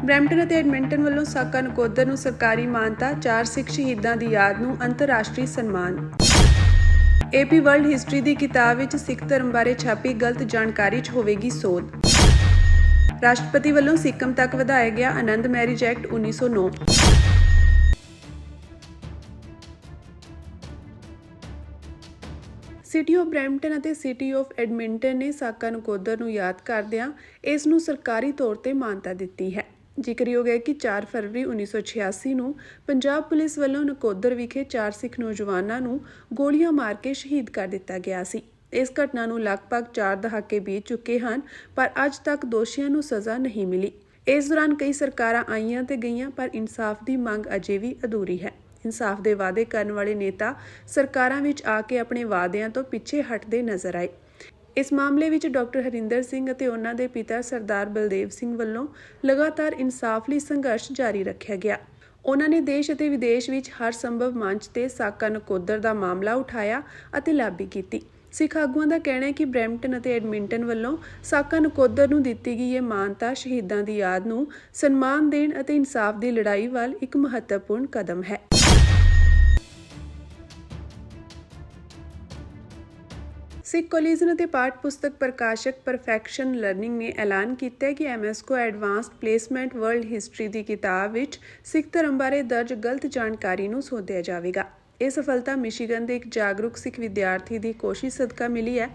Brampton ਅਤੇ Edmonton ਵੱਲੋਂ ਸਾਕਾ ਨਕੋਦਰ ਨੂੰ ਸਰਕਾਰੀ ਮਾਨਤਾ, 4 ਸਿੱਖ ਸ਼ਹੀਦਾਂ ਦੀ ਯਾਦ ਨੂੰ ਅੰਤਰਰਾਸ਼ਟਰੀ ਸਨਮਾਨ। AP ਵਰਲਡ ਹਿਸਟਰੀ ਦੀ ਕਿਤਾਬ ਵਿੱਚ ਸਿੱਖ ਧਰਮ ਬਾਰੇ ਛਾਪੀ ਗਲਤ ਜਾਣਕਾਰੀ 'ਚ ਹੋਵੇਗੀ ਸੋਧ। ਰਾਸ਼ਟਰਪਤੀ ਵੱਲੋਂ ਸਿੱਕਮ ਤੱਕ ਵਧਾਇਆ ਗਿਆ Anand marriage act 1909। City of Brampton ਅਤੇ ਸਿਟੀ ਆਫ ਐਡਮਿੰਟਨ ਨੇ ਸਾਕਾ ਨਕੋਦਰ ਨੂੰ ਯਾਦ ਕਰਦਿਆਂ ਇਸ ਨੂੰ ਸਰਕਾਰੀ ਤੌਰ ਤੇ ਮਾਨਤਾ ਦਿੱਤੀ ਹੈ। ਜ਼ਿਕਰਯੋਗ ਹੈ ਕਿ 4 ਫਰਵਰੀ 1986 ਨੂੰ ਪੰਜਾਬ ਪੁਲਿਸ ਵੱਲੋਂ ਨਕੋਦਰ ਵਿਖੇ 4 ਸਿੱਖ ਨੌਜਵਾਨਾਂ ਨੂੰ ਗੋਲੀਆਂ ਮਾਰ ਕੇ ਸ਼ਹੀਦ ਕਰ ਦਿੱਤਾ ਗਿਆ ਸੀ। ਇਸ ਘਟਨਾ ਨੂੰ ਲਗਭਗ 4 ਦਹਾਕੇ ਬੀਤ ਚੁੱਕੇ ਹਨ, ਪਰ ਅੱਜ ਤੱਕ ਦੋਸ਼ੀਆਂ ਨੂੰ ਸਜ਼ਾ ਨਹੀਂ ਮਿਲੀ। ਇਸ ਦੌਰਾਨ ਕਈ ਸਰਕਾਰਾਂ ਆਈਆਂ ਤੇ ਗਈਆਂ, ਪਰ ਇਨਸਾਫ ਦੀ ਮੰਗ ਅਜੇ ਵੀ ਅਧੂਰੀ ਹੈ। ਇਨਸਾਫ ਦੇ ਵਾਅਦੇ ਕਰਨ ਵਾਲੇ ਨੇਤਾ ਸਰਕਾਰਾਂ ਵਿੱਚ ਆ ਕੇ ਆਪਣੇ ਵਾਅਦਿਆਂ ਤੋਂ ਪਿੱਛੇ ਹਟਦੇ ਨਜ਼ਰ ਆਏ। ਇਸ ਮਾਮਲੇ ਵਿੱਚ ਡਾਕਟਰ ਹਰਿੰਦਰ ਸਿੰਘ ਅਤੇ ਉਹਨਾਂ ਦੇ ਪਿਤਾ ਸਰਦਾਰ ਬਲਦੇਵ ਸਿੰਘ ਵੱਲੋਂ ਲਗਾਤਾਰ ਇਨਸਾਫ ਲਈ ਸੰਘਰਸ਼ ਜਾਰੀ ਰੱਖਿਆ ਗਿਆ। ਉਹਨਾਂ ਨੇ ਦੇਸ਼ ਅਤੇ ਵਿਦੇਸ਼ ਵਿੱਚ ਹਰ ਸੰਭਵ ਮੰਚ ਤੇ ਸਾਕਾ ਨਕੋਦਰ ਦਾ ਮਾਮਲਾ ਉਠਾਇਆ ਅਤੇ ਲਾਬੀ ਕੀਤੀ। ਸਿੱਖ ਆਗੂਆਂ ਦਾ ਕਹਿਣਾ ਹੈ ਕਿ ਬਰੈਂਪਟਨ ਅਤੇ ਐਡਮਿੰਟਨ ਵੱਲੋਂ ਸਾਕਾ ਨਕੋਦਰ ਨੂੰ ਦਿੱਤੀ ਗਈ ਇਹ ਮਾਨਤਾ ਸ਼ਹੀਦਾਂ ਦੀ ਯਾਦ ਨੂੰ ਸਨਮਾਨ ਦੇਣ ਅਤੇ ਇਨਸਾਫ ਦੀ ਲੜਾਈ ਵੱਲ ਇੱਕ ਮਹੱਤਵਪੂਰਨ ਕਦਮ ਹੈ। ਸਿੱਖ ਕੋਲੀਜਨ ਅਤੇ ਪਾਠ ਪੁਸਤਕ ਪ੍ਰਕਾਸ਼ਕ ਪਰਫੈਕਸ਼ਨ ਲਰਨਿੰਗ ਨੇ ਐਲਾਨ ਕੀਤਾ ਹੈ ਕਿ ਐਮਐਸਕੋ ਐਡਵਾਂਸਡ ਪਲੇਸਮੈਂਟ ਵਰਲਡ ਹਿਸਟਰੀ ਦੀ ਕਿਤਾਬ ਵਿੱਚ ਸਿੱਖ ਧਰਮ ਬਾਰੇ ਦਰਜ ਗਲਤ ਜਾਣਕਾਰੀ ਨੂੰ ਸੋਧਿਆ ਜਾਵੇਗਾ। ਇਹ ਸਫਲਤਾ ਮਿਸ਼ੀਗਨ ਦੇ ਇੱਕ ਜਾਗਰੂਕ ਸਿੱਖ ਵਿਦਿਆਰਥੀ ਦੀ ਕੋਸ਼ਿਸ਼ ਸਦਕਾ ਮਿਲੀ ਹੈ।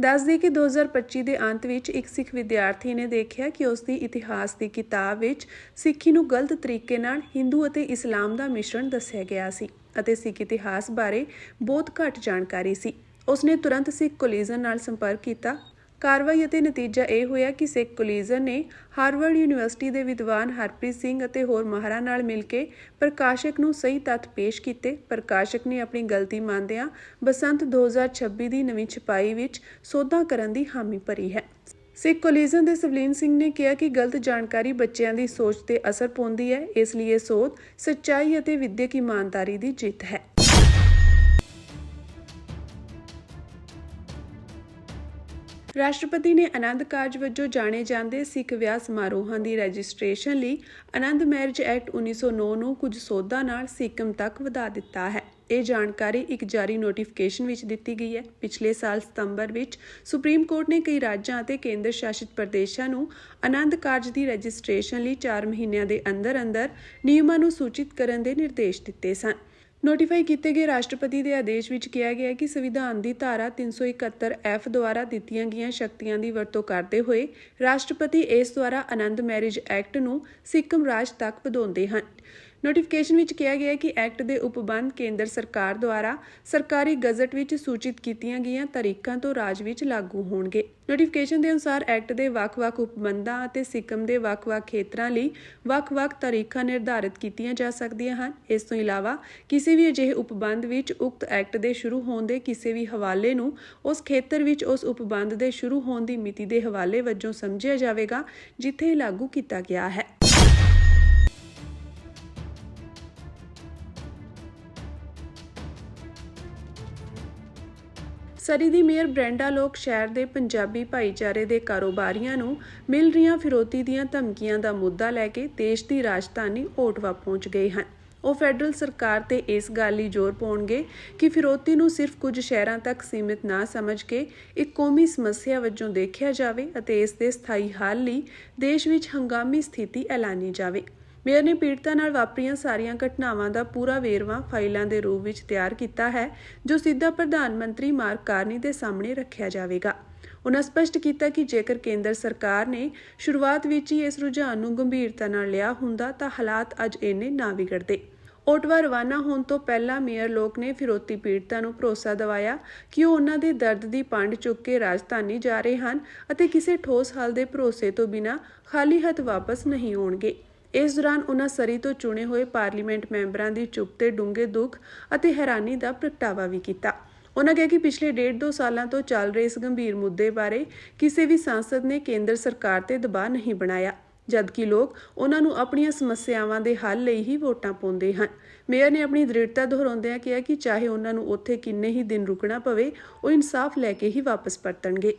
ਦੱਸ ਦੇਈਏ ਕਿ 2025 ਦੇ ਅੰਤ ਵਿੱਚ ਇੱਕ ਸਿੱਖ ਵਿਦਿਆਰਥੀ ਨੇ ਦੇਖਿਆ ਕਿ ਉਸ ਦੀ ਇਤਿਹਾਸ ਦੀ ਕਿਤਾਬ ਵਿੱਚ ਸਿੱਖੀ ਨੂੰ ਗਲਤ ਤਰੀਕੇ ਨਾਲ ਹਿੰਦੂ ਅਤੇ ਇਸਲਾਮ ਦਾ ਮਿਸ਼ਰਣ ਦੱਸਿਆ ਗਿਆ ਸੀ ਅਤੇ ਸਿੱਖ ਇਤਿਹਾਸ ਬਾਰੇ ਬਹੁਤ ਘੱਟ ਜਾਣਕਾਰੀ ਸੀ। ਉਸਨੇ ਤੁਰੰਤ ਸਿੱਖ ਕੋਲੀਜਨ ਨਾਲ ਸੰਪਰਕ ਕੀਤਾ। ਕਾਰਵਾਈ ਅਤੇ ਨਤੀਜਾ ਇਹ ਹੋਇਆ ਕਿ ਸਿੱਖ ਕੋਲੀਜਨ ਨੇ ਹਾਰਵਰਡ ਯੂਨੀਵਰਸਿਟੀ ਦੇ ਵਿਦਵਾਨ ਹਰਪ੍ਰੀਤ ਸਿੰਘ ਅਤੇ ਹੋਰ ਮਾਹਰਾਂ ਨਾਲ ਮਿਲ ਕੇ ਪ੍ਰਕਾਸ਼ਕ ਨੂੰ ਸਹੀ ਤੱਥ ਪੇਸ਼ ਕੀਤੇ। ਪ੍ਰਕਾਸ਼ਕ ਨੇ ਆਪਣੀ ਗਲਤੀ ਮੰਨਦਿਆਂ ਬਸੰਤ 2026 ਦੀ ਨਵੀਂ ਛਪਾਈ ਵਿੱਚ ਸੋਧਾਂ ਕਰਨ ਦੀ ਹਾਮੀ ਭਰੀ ਹੈ। ਸਿੱਖ ਕੋਲੀਜਨ ਦੇ ਸਵਲੀਨ ਸਿੰਘ ਨੇ ਕਿਹਾ ਕਿ ਗਲਤ ਜਾਣਕਾਰੀ ਬੱਚਿਆਂ ਦੀ ਸੋਚ ਤੇ ਅਸਰ ਪਾਉਂਦੀ ਹੈ, ਇਸ ਲਈ ਇਹ ਸੋਧ ਸੱਚਾਈ ਅਤੇ ਵਿਦਿਅਕ ਇਮਾਨਦਾਰੀ ਦੀ ਜਿੱਤ ਹੈ। ਰਾਸ਼ਟਰਪਤੀ ਨੇ ਆਨੰਦ ਕਾਰਜ ਵਜੋਂ ਜਾਣੇ ਜਾਂਦੇ ਸਿੱਖ ਵਿਆਹ ਸਮਾਰੋਹਾਂ ਦੀ ਰਜਿਸਟ੍ਰੇਸ਼ਨ ਲਈ ਆਨੰਦ ਮੈਰਿਜ ਐਕਟ 1909 ਨੂੰ ਕੁਝ ਸੋਧਾਂ ਨਾਲ ਸਿੱਕਮ ਤੱਕ ਵਧਾ ਦਿੱਤਾ ਹੈ। ਇਹ ਜਾਣਕਾਰੀ ਇੱਕ ਜਾਰੀ ਨੋਟੀਫਿਕੇਸ਼ਨ ਵਿੱਚ ਦਿੱਤੀ ਗਈ ਹੈ। ਪਿਛਲੇ ਸਾਲ ਸਤੰਬਰ ਵਿੱਚ ਸੁਪਰੀਮ ਕੋਰਟ ਨੇ ਕਈ ਰਾਜਾਂ ਅਤੇ ਕੇਂਦਰ ਸ਼ਾਸਿਤ ਪ੍ਰਦੇਸ਼ਾਂ ਨੂੰ ਆਨੰਦ ਕਾਰਜ ਦੀ ਰਜਿਸਟ੍ਰੇਸ਼ਨ ਲਈ 4 ਮਹੀਨਿਆਂ ਦੇ ਅੰਦਰ ਨਿਯਮਾਂ ਨੂੰ ਸੂਚਿਤ ਕਰਨ ਦੇ ਨਿਰਦੇਸ਼ ਦਿੱਤੇ ਸਨ। ਨੋਟੀਫਾਈ ਕੀਤੇ ਗਏ ਰਾਸ਼ਟਰਪਤੀ ਦੇ ਆਦੇਸ਼ ਵਿੱਚ ਕਿਹਾ ਗਿਆ ਕਿ ਸੰਵਿਧਾਨ ਦੀ ਧਾਰਾ 371F ਦੁਆਰਾ ਦਿੱਤੀਆਂ ਗਈਆਂ ਸ਼ਕਤੀਆਂ ਦੀ ਵਰਤੋਂ ਕਰਦੇ ਹੋਏ ਰਾਸ਼ਟਰਪਤੀ ਇਸ ਦੁਆਰਾ ਆਨੰਦ ਮੈਰਿਜ ਐਕਟ ਨੂੰ ਸਿੱਕਮ ਰਾਜ ਤੱਕ ਵਧਾਉਂਦੇ ਹਨ। ਨੋਟੀਫਿਕੇਸ਼ਨ ਵਿੱਚ ਕਿਹਾ ਗਿਆ ਕਿ ਐਕਟ ਦੇ ਉਪਬੰਧ ਕੇਂਦਰ ਸਰਕਾਰ ਦੁਆਰਾ ਸਰਕਾਰੀ ਗਜ਼ਟ ਵਿੱਚ ਸੂਚਿਤ ਕੀਤੀਆਂ ਗਈਆਂ ਤਾਰੀਖਾਂ ਤੋਂ ਰਾਜ ਵਿੱਚ ਲਾਗੂ ਹੋਣਗੇ। ਨੋਟੀਫਿਕੇਸ਼ਨ ਦੇ ਅਨੁਸਾਰ ਐਕਟ ਦੇ ਵੱਖ-ਵੱਖ ਉਪਬੰਧਾਂ ਅਤੇ ਸਿੱਕਮ ਦੇ ਵੱਖ-ਵੱਖ ਖੇਤਰਾਂ ਲਈ ਵੱਖ-ਵੱਖ ਤਾਰੀਖਾਂ ਨਿਰਧਾਰਿਤ ਕੀਤੀਆਂ ਜਾ ਸਕਦੀਆਂ ਹਨ। ਇਸ ਤੋਂ ਇਲਾਵਾ ਕਿਸੇ ਵੀ ਅਜਿਹੇ ਉਪਬੰਧ ਵਿੱਚ ਉਕਤ ਐਕਟ ਦੇ ਸ਼ੁਰੂ ਹੋਣ ਦੇ ਕਿਸੇ ਵੀ ਹਵਾਲੇ ਨੂੰ ਉਸ ਖੇਤਰ ਵਿੱਚ ਉਸ ਉਪਬੰਧ ਦੇ ਸ਼ੁਰੂ ਹੋਣ ਦੀ ਮਿਤੀ ਦੇ ਹਵਾਲੇ ਵਜੋਂ ਸਮਝਿਆ ਜਾਵੇਗਾ ਜਿੱਥੇ ਇਹ ਲਾਗੂ ਕੀਤਾ ਗਿਆ ਹੈ। ਸਰੀ ਦੀ ਮੇਅਰ ਬ੍ਰੈਂਡਾ ਲੋਕ ਸ਼ਹਿਰ ਦੇ ਪੰਜਾਬੀ ਭਾਈਚਾਰੇ ਦੇ ਕਾਰੋਬਾਰੀਆਂ ਨੂੰ ਮਿਲ ਰਹੀਆਂ ਫਿਰੌਤੀ ਦੀਆਂ ਧਮਕੀਆਂ ਦਾ ਮੁੱਦਾ ਲੈ ਕੇ ਦੇਸ਼ ਦੀ ਰਾਜਧਾਨੀ ਓਟਵਾ ਪਹੁੰਚ ਗਏ ਹਨ। ਉਹ ਫੈਡਰਲ ਸਰਕਾਰ ਤੇ ਇਸ ਗੱਲ ਲਈ ਜ਼ੋਰ ਪਾਉਣਗੇ ਕਿ ਫਿਰੌਤੀ ਨੂੰ ਸਿਰਫ ਕੁਝ ਸ਼ਹਿਰਾਂ ਤੱਕ ਸੀਮਿਤ ਨਾ ਸਮਝ ਕੇ ਇੱਕ ਕੌਮੀ ਸਮੱਸਿਆ ਵਜੋਂ ਦੇਖਿਆ ਜਾਵੇ ਅਤੇ ਇਸ ਦੇ ਸਥਾਈ ਹੱਲ ਲਈ ਦੇਸ਼ ਵਿੱਚ ਹੰਗਾਮੀ ਸਥਿਤੀ ਐਲਾਨੀ ਜਾਵੇ। ਮੇਅਰ ਨੇ ਪੀੜਤਾਂ ਨਾਲ ਵਾਪਰੀਆਂ ਸਾਰੀਆਂ ਘਟਨਾਵਾਂ ਦਾ ਪੂਰਾ ਵੇਰਵਾ ਫਾਈਲਾਂ ਦੇ ਰੂਪ ਵਿੱਚ ਤਿਆਰ ਕੀਤਾ ਹੈ, ਜੋ ਸਿੱਧਾ ਪ੍ਰਧਾਨ ਮੰਤਰੀ ਮਾਰਕ ਕਾਰਨੀ ਦੇ ਸਾਹਮਣੇ ਰੱਖਿਆ ਜਾਵੇਗਾ। ਉਨ੍ਹਾਂ ਸਪਸ਼ਟ ਕੀਤਾ ਕਿ ਜੇਕਰ ਕੇਂਦਰ ਸਰਕਾਰ ਨੇ ਸ਼ੁਰੂਆਤ ਵਿੱਚ ਹੀ ਇਸ ਰੁਝਾਨ ਨੂੰ ਗੰਭੀਰਤਾ ਨਾਲ ਲਿਆ ਹੁੰਦਾ ਤਾਂ ਹਾਲਾਤ ਅੱਜ ਇੰਨੇ ਨਾ ਵਿਗੜਦੇ। ਓਟਵਾ ਰਵਾਨਾ ਹੋਣ ਤੋਂ ਪਹਿਲਾਂ ਮੇਅਰ ਲੋਕ ਨੇ ਫਿਰੌਤੀ ਪੀੜਤਾਂ ਨੂੰ ਭਰੋਸਾ ਦਿਵਾਇਆ ਕਿ ਉਹ ਉਹਨਾਂ ਦੇ ਦਰਦ ਦੀ ਪੰਡ ਚੁੱਕ ਕੇ ਰਾਜਧਾਨੀ ਜਾ ਰਹੇ ਹਨ ਅਤੇ ਕਿਸੇ ਠੋਸ ਹੱਲ ਦੇ ਭਰੋਸੇ ਤੋਂ ਬਿਨਾਂ ਖਾਲੀ ਹੱਥ ਵਾਪਸ ਨਹੀਂ ਆਉਣਗੇ। ਇਸ ਦੌਰਾਨ ਉਨ੍ਹਾਂ ਸਰੀ ਤੋਂ ਚੁਣੇ ਹੋਏ ਪਾਰਲੀਮੈਂਟ ਮੈਂਬਰਾਂ ਦੀ ਚੁੱਪ ਤੇ ਡੂੰਘੇ ਦੁੱਖ ਅਤੇ ਹੈਰਾਨੀ ਦਾ ਪ੍ਰਗਟਾਵਾ ਵੀ ਕੀਤਾ। ਉਨ੍ਹਾਂ ਕਿਹਾ ਕਿ ਪਿਛਲੇ 1.5-2 ਸਾਲਾਂ ਤੋਂ ਚੱਲ ਰਹੇ ਇਸ ਗੰਭੀਰ ਮੁੱਦੇ ਬਾਰੇ ਕਿਸੇ ਵੀ ਸਾਂਸਦ ਨੇ ਕੇਂਦਰ ਸਰਕਾਰ ਤੇ ਦਬਾਅ ਨਹੀਂ ਬਣਾਇਆ, ਜਦਕਿ ਲੋਕ ਉਨ੍ਹਾਂ ਨੂੰ ਆਪਣੀਆਂ ਸਮੱਸਿਆਵਾਂ ਦੇ ਹੱਲ ਲਈ ਹੀ ਵੋਟਾਂ ਪਾਉਂਦੇ ਹਨ। ਮੇਅਰ ਨੇ ਆਪਣੀ ਦ੍ਰਿੜਤਾ ਦੁਹਰਾਉਂਦਿਆਂ ਕਿਹਾ ਕਿ ਚਾਹੇ ਉਨ੍ਹਾਂ ਨੂੰ ਉੱਥੇ ਕਿੰਨੇ ਹੀ ਦਿਨ ਰੁਕਣਾ ਪਵੇ, ਉਹ ਇਨਸਾਫ ਲੈ ਕੇ ਹੀ ਵਾਪਸ ਪਰਤਣਗੇ।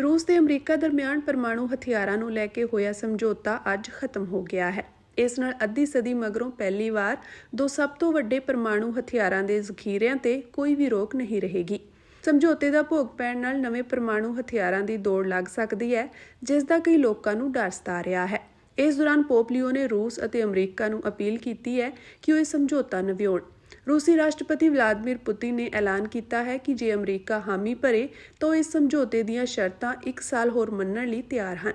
ਰੂਸ ਤੇ ਅਮਰੀਕਾ ਦਰਮਿਆਨ ਪਰਮਾਣੂ ਹਥਿਆਰਾਂ ਨੂੰ ਲੈ ਕੇ ਹੋਇਆ ਸਮਝੌਤਾ ਅੱਜ ਖਤਮ ਹੋ ਗਿਆ ਹੈ। ਇਸ ਨਾਲ ਅੱਧੀ ਸਦੀ ਮਗਰੋਂ ਪਹਿਲੀ ਵਾਰ ਦੋ ਸਭ ਤੋਂ ਵੱਡੇ ਪਰਮਾਣੂ ਹਥਿਆਰਾਂ ਦੇ ਜ਼ਖੀਰਿਆਂ ਤੇ ਕੋਈ ਵੀ ਰੋਕ ਨਹੀਂ ਰਹੇਗੀ। ਸਮਝੌਤੇ ਦਾ ਭੋਗ ਪੈਣ ਨਾਲ ਨਵੇਂ ਪਰਮਾਣੂ ਹਥਿਆਰਾਂ ਦੀ ਦੌੜ ਲੱਗ ਸਕਦੀ ਹੈ, ਜਿਸ ਦਾ ਕਈ ਲੋਕਾਂ ਨੂੰ ਡਰ ਸਤਾ ਰਿਹਾ ਹੈ। ਇਸ ਦੌਰਾਨ ਪੋਪ ਲੀਓ ਨੇ ਰੂਸ ਅਤੇ ਅਮਰੀਕਾ ਨੂੰ ਅਪੀਲ ਕੀਤੀ ਹੈ ਕਿ ਉਹ ਇਹ ਸਮਝੌਤਾ ਨਵਿਆਉਣ। ਰੂਸੀ ਰਾਸ਼ਟਰਪਤੀ ਵਲਾਦੀਮੀਰ ਪੁਤਿਨ ਨੇ ਐਲਾਨ ਕੀਤਾ ਹੈ ਕਿ ਜੇ ਅਮਰੀਕਾ ਹਾਮੀ ਭਰੇ ਤਾਂ ਇਸ ਸਮਝੌਤੇ ਦੀਆਂ ਸ਼ਰਤਾਂ 1 ਸਾਲ ਹੋਰ ਮੰਨਣ ਲਈ ਤਿਆਰ ਹਨ।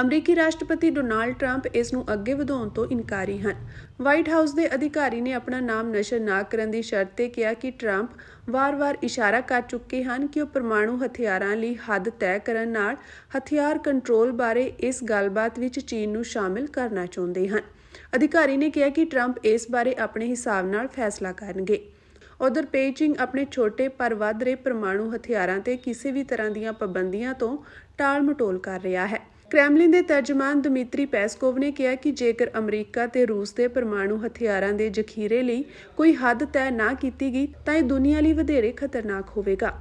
ਅਮਰੀਕੀ ਰਾਸ਼ਟਰਪਤੀ ਡੋਨਾਲਡ ਟਰੰਪ ਇਸ ਨੂੰ ਅੱਗੇ ਵਧਾਉਣ ਤੋਂ ਇਨਕਾਰੀ ਹਨ। ਵਾਈਟ ਹਾਊਸ ਦੇ ਅਧਿਕਾਰੀ ਨੇ ਆਪਣਾ ਨਾਮ ਨਸ਼ਰ ਨਾ ਕਰਨ ਦੀ ਸ਼ਰਤ ਤੇ ਕਿਹਾ ਕਿ ਟਰੰਪ ਵਾਰ-ਵਾਰ ਇਸ਼ਾਰਾ ਕਰ ਚੁੱਕੇ ਹਨ ਕਿ ਉਹ ਪਰਮਾਣੂ ਹਥਿਆਰਾਂ ਲਈ ਹੱਦ ਤੈਅ ਕਰਨ ਨਾਲ ਹਥਿਆਰ ਕੰਟਰੋਲ ਬਾਰੇ ਇਸ ਗੱਲਬਾਤ ਵਿੱਚ ਚੀਨ ਨੂੰ ਸ਼ਾਮਿਲ ਕਰਨਾ ਚਾਹੁੰਦੇ ਹਨ। ਅਧਿਕਾਰੀ ਨੇ ਕਿਹਾ ਕਿ ਟਰੰਪ ਇਸ ਬਾਰੇ ਆਪਣੇ ਹਿਸਾਬ ਨਾਲ ਫੈਸਲਾ ਕਰਨਗੇ। ਉਧਰ ਬੀਜਿੰਗ ਆਪਣੇ ਛੋਟੇ ਪਰ ਵੱਧ ਰਹੇ ਪਰਮਾਣੂ ਹਥਿਆਰਾਂ ਤੇ ਕਿਸੇ ਵੀ ਤਰ੍ਹਾਂ ਦੀਆਂ ਪਾਬੰਦੀਆਂ ਤੋਂ ਟਾਲ-ਮਟੋਲ ਕਰ ਰਿਹਾ ਹੈ। ਕ੍ਰੈਮਲਿਨ ਦੇ ਤਰਜਮਾਨ ਦਮਿਤਰੀ ਪੈਸਕੋਵ ਨੇ ਕਿਹਾ ਕਿ ਜੇਕਰ ਅਮਰੀਕਾ ਤੇ ਰੂਸ ਦੇ ਪਰਮਾਣੂ ਹਥਿਆਰਾਂ ਦੇ ਜ਼ਖੀਰੇ ਲਈ ਕੋਈ ਹੱਦ ਤੈਅ ਨਾ ਕੀਤੀ ਗਈ ਤਾਂ ਇਹ ਦੁਨੀਆ ਲਈ ਵਧੇਰੇ ਖਤਰਨਾਕ ਹੋਵੇਗਾ।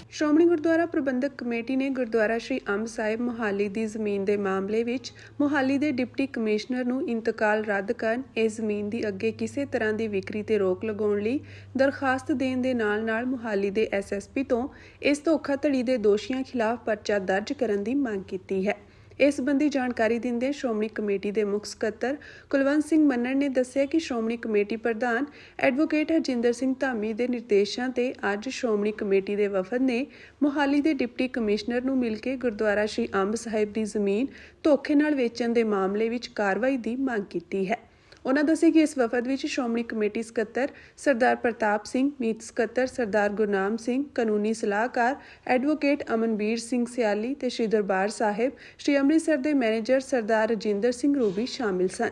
ਸ਼੍ਰੋਮਣੀ ਗੁਰਦੁਆਰਾ ਪ੍ਰਬੰਧਕ ਕਮੇਟੀ ਨੇ ਗੁਰਦੁਆਰਾ ਸ਼੍ਰੀ ਅੰਬ ਸਾਹਿਬ ਮੋਹਾਲੀ ਦੀ ਜ਼ਮੀਨ ਦੇ ਮਾਮਲੇ ਵਿੱਚ ਮੋਹਾਲੀ ਦੇ ਡਿਪਟੀ ਕਮਿਸ਼ਨਰ ਨੂੰ ਇੰਤਕਾਲ ਰੱਦ ਕਰਨ, ਇਸ ਜ਼ਮੀਨ ਦੀ ਅੱਗੇ ਕਿਸੇ ਤਰ੍ਹਾਂ ਦੀ ਵਿਕਰੀ ਤੇ ਰੋਕ ਲਗਾਉਣ ਲਈ ਦਰਖਾਸਤ ਦੇਣ ਦੇ ਨਾਲ-ਨਾਲ ਮੋਹਾਲੀ ਦੇ ਐਸਐਸਪੀ ਤੋਂ ਇਸ ਧੋਖਾਧੜੀ ਦੇ ਦੋਸ਼ੀਆਂ ਖਿਲਾਫ ਪਰਚਾ ਦਰਜ ਕਰਨ ਦੀ ਮੰਗ ਕੀਤੀ ਹੈ। ਇਸ ਸੰਬੰਧੀ ਜਾਣਕਾਰੀ ਦਿੰਦੇ ਸ਼੍ਰੋਮਣੀ ਕਮੇਟੀ ਦੇ ਮੁੱਖ ਸਕੱਤਰ ਕੁਲਵੰਤ ਸਿੰਘ ਮੰਨਣ ਨੇ ਦੱਸਿਆ ਕਿ ਸ਼੍ਰੋਮਣੀ ਕਮੇਟੀ ਪ੍ਰਧਾਨ ਐਡਵੋਕੇਟ ਹਰਜਿੰਦਰ ਸਿੰਘ ਧਾਮੀ ਦੇ ਨਿਰਦੇਸ਼ਾਂ ਤੇ ਅੱਜ ਸ਼੍ਰੋਮਣੀ ਕਮੇਟੀ ਦੇ ਵਫਦ ਨੇ ਮੋਹਾਲੀ ਦੇ ਡਿਪਟੀ ਕਮਿਸ਼ਨਰ ਨੂੰ ਮਿਲ ਕੇ ਗੁਰਦੁਆਰਾ ਸ਼੍ਰੀ ਅੰਬ ਸਾਹਿਬ ਦੀ ਜ਼ਮੀਨ ਧੋਖੇ ਨਾਲ ਵੇਚਣ ਦੇ ਮਾਮਲੇ ਵਿੱਚ ਕਾਰਵਾਈ ਦੀ ਮੰਗ ਕੀਤੀ ਹੈ। ਉਨ੍ਹਾਂ ਦੱਸਿਆ ਕਿ ਇਸ ਵਫਦ ਵਿੱਚ ਸ਼੍ਰੋਮਣੀ ਕਮੇਟੀ ਸਕੱਤਰ ਸਰਦਾਰ ਪ੍ਰਤਾਪ ਸਿੰਘ, ਮੀਤ ਸਕੱਤਰ ਸਰਦਾਰ ਗੁਰਨਾਮ ਸਿੰਘ, ਕਾਨੂੰਨੀ ਸਲਾਹਕਾਰ ਐਡਵੋਕੇਟ ਅਮਨਬੀਰ ਸਿੰਘ ਸਿਆਲੀ ਤੇ ਸ਼੍ਰੀ ਦਰਬਾਰ ਸਾਹਿਬ ਸ਼੍ਰੀ ਅੰਮ੍ਰਿਤਸਰ ਦੇ ਮੈਨੇਜਰ ਸਰਦਾਰ ਰਜਿੰਦਰ ਸਿੰਘ ਰੂਬੀ ਸ਼ਾਮਿਲ ਸਨ।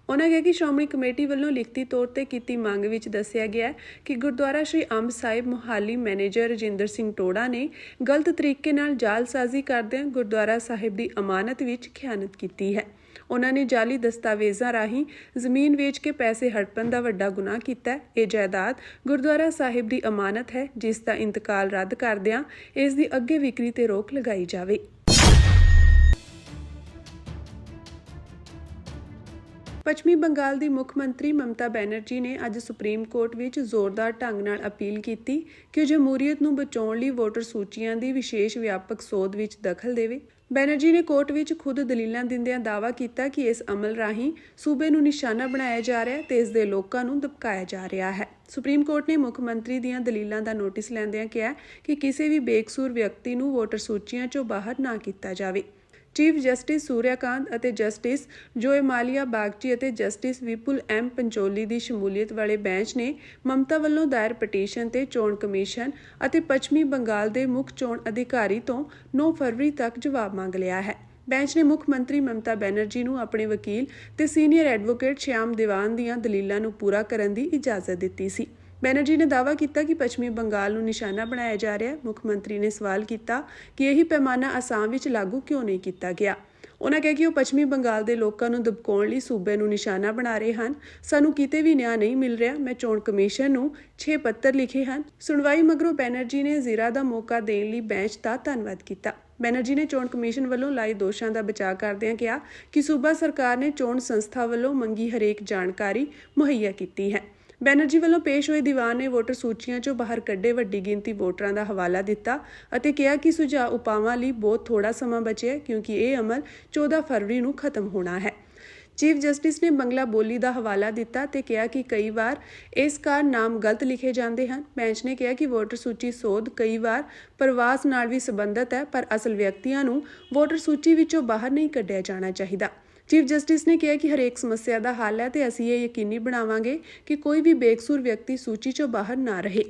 ਉਨ੍ਹਾਂ ਕਿਹਾ ਕਿ ਸ਼੍ਰੋਮਣੀ ਕਮੇਟੀ ਵੱਲੋਂ ਲਿਖਤੀ ਤੌਰ ਤੇ ਕੀਤੀ ਮੰਗ ਵਿੱਚ ਦੱਸਿਆ ਗਿਆ ਹੈ ਕਿ ਗੁਰਦੁਆਰਾ ਸ਼੍ਰੀ ਅੰਬ ਸਾਹਿਬ ਮੋਹਾਲੀ ਮੈਨੇਜਰ ਰਜਿੰਦਰ ਸਿੰਘ ਟੋੜਾ ਨੇ ਗਲਤ ਤਰੀਕੇ ਨਾਲ ਜਾਲਸਾਜ਼ੀ ਕਰਦਿਆਂ ਗੁਰਦੁਆਰਾ ਸਾਹਿਬ ਦੀ ਅਮਾਨਤ ਵਿੱਚ ਖਿਆਨਤ ਕੀਤੀ ਹੈ। ਉਨ੍ਹਾਂ ਨੇ ਜਾਲੀ ਦਸਤਾਵੇਜ਼ਾਂ ਰਾਹੀਂ ਜ਼ਮੀਨ ਵੇਚ ਕੇ ਪੈਸੇ ਹੜਪਣ ਦਾ ਵੱਡਾ ਗੁਨਾਹ ਕੀਤਾ। ਇਹ ਜਾਇਦਾਦ ਗੁਰਦੁਆਰਾ ਸਾਹਿਬ ਦੀ ਅਮਾਨਤ ਹੈ, ਜਿਸ ਦਾ ਇੰਤਕਾਲ ਰੱਦ ਕਰਦਿਆਂ ਇਸ ਦੀ ਅੱਗੇ ਵਿਕਰੀ ਤੇ ਰੋਕ ਲਗਾਈ ਜਾਵੇ। ਪੱਛਮੀ ਬੰਗਾਲ ਦੀ ਮੁੱਖ ਮੰਤਰੀ ਮਮਤਾ ਬੈਨਰਜੀ ਨੇ ਅੱਜ ਸੁਪਰੀਮ ਕੋਰਟ ਵਿੱਚ ਜ਼ੋਰਦਾਰ ਢੰਗ ਨਾਲ ਅਪੀਲ ਕੀਤੀ ਕਿ ਉਹ ਜਮਹੂਰੀਅਤ ਨੂੰ ਬਚਾਉਣ ਲਈ ਵੋਟਰ ਸੂਚੀਆਂ ਦੀ ਵਿਸ਼ੇਸ਼ ਵਿਆਪਕ ਸੋਧ ਵਿੱਚ ਦਖਲ ਦੇਵੇ। ਬੈਨਰਜੀ ਨੇ ਕੋਰਟ ਵਿੱਚ ਖੁਦ ਦਲੀਲਾਂ ਦਿੰਦਿਆਂ ਦਾਅਵਾ ਕੀਤਾ ਕਿ ਇਸ ਅਮਲ ਰਾਹੀਂ ਸੂਬੇ ਨੂੰ ਨਿਸ਼ਾਨਾ ਬਣਾਇਆ ਜਾ ਰਿਹਾ ਤੇ ਇਸ ਦੇ ਲੋਕਾਂ ਨੂੰ ਦਬਕਾਇਆ ਜਾ ਰਿਹਾ ਹੈ। ਸੁਪਰੀਮ ਕੋਰਟ ਨੇ ਮੁੱਖ ਮੰਤਰੀ ਦੀਆਂ ਦਲੀਲਾਂ ਦਾ ਨੋਟਿਸ ਲੈਂਦਿਆਂ ਕਿਹਾ ਕਿ ਕਿਸੇ ਵੀ ਬੇਕਸੂਰ ਵਿਅਕਤੀ ਨੂੰ ਵੋਟਰ ਸੂਚੀਆਂ 'ਚੋਂ ਬਾਹਰ ਨਾ ਕੀਤਾ ਜਾਵੇ। ਚੀਫ ਜਸਟਿਸ ਸੂਰਿਆਕਾਂਤ ਅਤੇ ਜਸਟਿਸ ਜੋਏ ਮਾਲੀਆ ਬਾਗਚੀ ਅਤੇ ਜਸਟਿਸ ਵਿਪੁਲ ਐਮ ਪੰਚੋਲੀ ਦੀ ਸ਼ਮੂਲੀਅਤ ਵਾਲੇ ਬੈਂਚ ਨੇ ਮਮਤਾ ਵੱਲੋਂ ਦਾਇਰ ਪਟੀਸ਼ਨ ਤੇ ਚੋਣ ਕਮਿਸ਼ਨ ਅਤੇ ਪੱਛਮੀ ਬੰਗਾਲ ਦੇ ਮੁੱਖ ਚੋਣ ਅਧਿਕਾਰੀ ਤੋਂ 9 ਫਰਵਰੀ ਤੱਕ ਜਵਾਬ ਮੰਗ ਲਿਆ ਹੈ। ਬੈਂਚ ਨੇ ਮੁੱਖ ਮੰਤਰੀ ਮਮਤਾ ਬੈਨਰਜੀ ਨੂੰ ਆਪਣੇ ਵਕੀਲ ਤੇ ਸੀਨੀਅਰ ਐਡਵੋਕੇਟ ਸ਼ਿਆਮ ਦੀਵਾਨ ਦੀਆਂ ਦਲੀਲਾਂ ਨੂੰ ਪੂਰਾ ਕਰਨ ਦੀ ਇਜਾਜ਼ਤ ਦਿੱਤੀ ਸੀ। ਬੈਨਰਜੀ ਨੇ ਦਾਅਵਾ ਕੀਤਾ ਕਿ ਪੱਛਮੀ ਬੰਗਾਲ ਨੂੰ ਨਿਸ਼ਾਨਾ ਬਣਾਇਆ ਜਾ ਰਿਹਾ ਹੈ। ਮੁੱਖ ਮੰਤਰੀ ਨੇ ਸਵਾਲ ਕੀਤਾ ਕਿ ਇਹੀ ਪੈਮਾਨਾ ਅਸਾਮ ਵਿੱਚ ਲਾਗੂ ਕਿਉਂ ਨਹੀਂ ਕੀਤਾ ਗਿਆ। ਉਨ੍ਹਾਂ ਕਿਹਾ ਕਿ ਉਹ ਪੱਛਮੀ ਬੰਗਾਲ ਦੇ ਲੋਕਾਂ ਨੂੰ ਦਬਕਾਉਣ ਲਈ ਸੂਬੇ ਨੂੰ ਨਿਸ਼ਾਨਾ ਬਣਾ ਰਹੇ ਹਨ। ਸਾਨੂੰ ਕਿਤੇ ਵੀ ਨਿਆਂ ਨਹੀਂ ਮਿਲ ਰਿਹਾ। ਮੈਂ ਚੋਣ ਕਮਿਸ਼ਨ ਨੂੰ 6 ਪੱਤਰ ਲਿਖੇ ਹਨ। ਸੁਣਵਾਈ ਮਗਰੋਂ ਬੈਨਰਜੀ ਨੇ ਜ਼ੀਰਾ ਦਾ ਮੌਕਾ ਦੇਣ ਲਈ ਬੈਂਚ ਦਾ ਧੰਨਵਾਦ ਕੀਤਾ। ਬੈਨਰਜੀ ਨੇ ਚੋਣ ਕਮਿਸ਼ਨ ਵੱਲੋਂ ਲਾਏ ਦੋਸ਼ਾਂ ਦਾ ਬਚਾਅ ਕਰਦਿਆਂ ਕਿਹਾ ਕਿ ਸੂਬਾ ਸਰਕਾਰ ਨੇ ਚੋਣ ਸੰਸਥਾ ਵੱਲੋਂ ਮੰਗੀ ਹਰੇਕ ਜਾਣਕਾਰੀ ਮੁਹੱਈਆ ਕੀਤੀ ਹੈ। ਬੈਨਰਜੀ ਵੱਲੋਂ ਪੇਸ਼ ਹੋਏ ਦੀਵਾਨ ਨੇ ਵੋਟਰ ਸੂਚੀਆਂ 'ਚੋਂ ਬਾਹਰ ਕੱਢੇ ਵੱਡੀ ਗਿਣਤੀ ਵੋਟਰਾਂ ਦਾ ਹਵਾਲਾ ਦਿੱਤਾ ਅਤੇ ਕਿਹਾ ਕਿ ਸੁਝਾਅ ਉਪਾਵਾਂ ਲਈ ਬਹੁਤ ਥੋੜਾ ਸਮਾਂ ਬਚਿਆ ਕਿਉਂਕਿ ਇਹ ਅਮਲ 14 ਫਰਵਰੀ ਨੂੰ ਖਤਮ ਹੋਣਾ ਹੈ। ਚੀਫ ਜਸਟਿਸ ਨੇ ਬੰਗਲਾ ਬੋਲੀ ਦਾ ਹਵਾਲਾ ਦਿੱਤਾ ਤੇ ਕਿਹਾ ਕਿ ਕਈ ਵਾਰ ਇਸ ਕਾਰਨ ਨਾਮ ਗਲਤ ਲਿਖੇ ਜਾਂਦੇ ਹਨ। ਬੈਂਚ ਨੇ ਕਿਹਾ ਕਿ ਵੋਟਰ ਸੂਚੀ ਸੋਧ ਕਈ ਵਾਰ ਪ੍ਰਵਾਸ ਨਾਲ ਵੀ ਸੰਬੰਧਿਤ ਹੈ, ਪਰ ਅਸਲ ਵਿਅਕਤੀਆਂ ਨੂੰ ਵੋਟਰ ਸੂਚੀ ਵਿੱਚੋਂ ਬਾਹਰ ਨਹੀਂ ਕੱਢਿਆ ਜਾਣਾ ਚਾਹੀਦਾ। ਚੀਫ ਜਸਟਿਸ ਨੇ ਕਿਹਾ ਕਿ ਹਰੇਕ ਸਮੱਸਿਆ ਦਾ ਹੱਲ ਹੈ ਤੇ ਅਸੀਂ ਇਹ ਯਕੀਨੀ ਬਣਾਵਾਂਗੇ ਕਿ ਕੋਈ ਵੀ ਬੇਕਸੂਰ ਵਿਅਕਤੀ ਸੂਚੀ 'ਚੋਂ ਬਾਹਰ ਨਾ ਰਹੇ।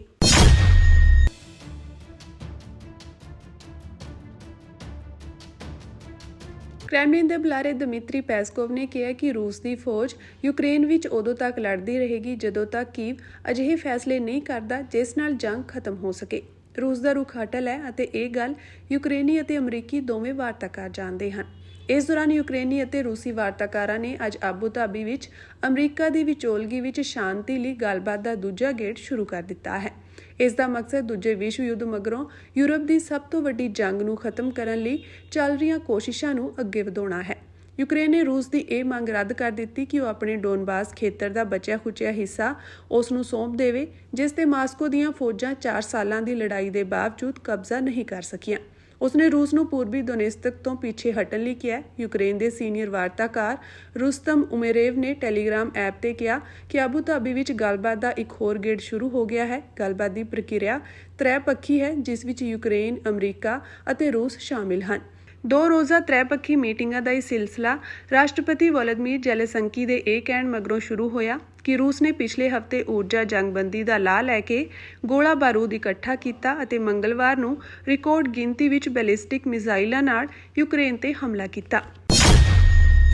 ਕ੍ਰੈਮਲਿਨ ਦੇ ਬੁਲਾਰੇ ਦਮਿਤਰੀ ਪੈਸਕੋਵ ਨੇ ਕਿਹਾ ਕਿ ਰੂਸ ਦੀ ਫੌਜ ਯੂਕਰੇਨ ਵਿੱਚ ਉਦੋਂ ਤੱਕ ਲੜਦੀ ਰਹੇਗੀ ਜਦੋਂ ਤੱਕ ਕੀਵ ਅਜਿਹੇ ਫੈਸਲੇ ਨਹੀਂ ਕਰਦਾ ਜਿਸ ਨਾਲ ਜੰਗ ਖਤਮ ਹੋ ਸਕੇ। ਰੂਸ ਦਾ ਰੁਖ ਅਟਲ ਹੈ ਅਤੇ ਇਹ ਗੱਲ ਯੂਕਰੇਨੀ ਅਤੇ ਅਮਰੀਕੀ ਦੋਵੇਂ ਵਾਰਤਾਕਾਰ ਜਾਣਦੇ ਹਨ। ਇਸ ਦੌਰਾਨ ਯੂਕਰੇਨੀ ਅਤੇ ਰੂਸੀ ਵਾਰਤਾਕਾਰਾਂ ਨੇ ਅੱਜ ਆਬੂ ਧਾਬੀ ਵਿੱਚ ਅਮਰੀਕਾ ਦੀ ਵਿਚੋਲਗੀ ਵਿੱਚ ਸ਼ਾਂਤੀ ਲਈ ਗੱਲਬਾਤ ਦਾ ਦੂਜਾ ਗੇੜ ਸ਼ੁਰੂ ਕਰ ਦਿੱਤਾ ਹੈ। ਇਸ ਦਾ ਮਕਸਦ ਦੂਜੇ ਵਿਸ਼ਵ ਯੁੱਧ ਮਗਰੋਂ ਯੂਰਪ ਦੀ ਸਭ ਤੋਂ ਵੱਡੀ ਜੰਗ ਨੂੰ ਖਤਮ ਕਰਨ ਲਈ ਚੱਲ ਰਹੀਆਂ ਕੋਸ਼ਿਸ਼ਾਂ ਨੂੰ ਅੱਗੇ ਵਧਾਉਣਾ ਹੈ। ਯੂਕਰੇਨ ਨੇ ਰੂਸ ਦੀ ਇਹ ਮੰਗ ਰੱਦ ਕਰ ਦਿੱਤੀ ਕਿ ਉਹ ਆਪਣੇ ਡੋਨਬਾਸ ਖੇਤਰ ਦਾ ਬਚਿਆ ਖੁਚਿਆ ਹਿੱਸਾ ਉਸ ਨੂੰ ਸੌਂਪ ਦੇਵੇ, ਜਿਸ ਤੇ ਮਾਸਕੋ ਦੀਆਂ ਫੌਜਾਂ 4 ਸਾਲਾਂ ਦੀ ਲੜਾਈ ਦੇ ਬਾਵਜੂਦ ਕਬਜ਼ਾ ਨਹੀਂ ਕਰ ਸਕੀਆਂ। ਉਸਨੇ ਰੂਸ ਨੂੰ ਪੂਰਬੀ ਡੋਨੇਸਤਕ ਤੋਂ ਪਿੱਛੇ ਹਟਣ ਲਈ ਕਿਹਾ। ਯੂਕਰੇਨ ਦੇ ਸੀਨੀਅਰ ਵਾਰਤਾਕਾਰ ਰੁਸਤਮ ਉਮੇਰੇਵ ਨੇ ਟੈਲੀਗ੍ਰਾਮ ਐਪ ਤੇ ਕਿਹਾ ਕਿ ਆਬੂ ਧਾਬੀ ਵਿੱਚ ਗੱਲਬਾਤ ਦਾ ਇੱਕ ਹੋਰ ਗੇੜ ਸ਼ੁਰੂ ਹੋ ਗਿਆ ਹੈ। ਗੱਲਬਾਤ ਦੀ ਪ੍ਰਕਿਰਿਆ ਤ੍ਰੈਪੱਖੀ ਹੈ, ਜਿਸ ਵਿੱਚ ਯੂਕਰੇਨ, ਅਮਰੀਕਾ ਅਤੇ ਰੂਸ ਸ਼ਾਮਿਲ ਹਨ। 2 ਰੋਜ਼ਾ ਤ੍ਰੈਪੱਖੀ ਮੀਟਿੰਗਾਂ ਦਾ ਇਹ ਸਿਲਸਿਲਾ ਰਾਸ਼ਟਰਪਤੀ ਵੋਲੋਦੀਮੀਰ ਜ਼ੈਲੈਂਸਕੀ ਦੇ ਇਹ ਕਹਿਣ ਮਗਰੋਂ ਸ਼ੁਰੂ ਹੋਇਆ ਕਿ ਰੂਸ ਨੇ ਪਿਛਲੇ ਹਫ਼ਤੇ ਊਰਜਾ ਜੰਗਬੰਦੀ ਦਾ ਲਾਹਾ ਲੈ ਕੇ ਗੋਲਾ ਬਾਰੂਦ ਇਕੱਠਾ ਕੀਤਾ ਅਤੇ ਮੰਗਲਵਾਰ ਨੂੰ ਰਿਕਾਰਡ ਗਿਣਤੀ ਵਿੱਚ ਬੈਲਿਸਟਿਕ ਮਿਜ਼ਾਈਲਾਂ ਨਾਲ ਯੂਕਰੇਨ ਤੇ ਹਮਲਾ ਕੀਤਾ।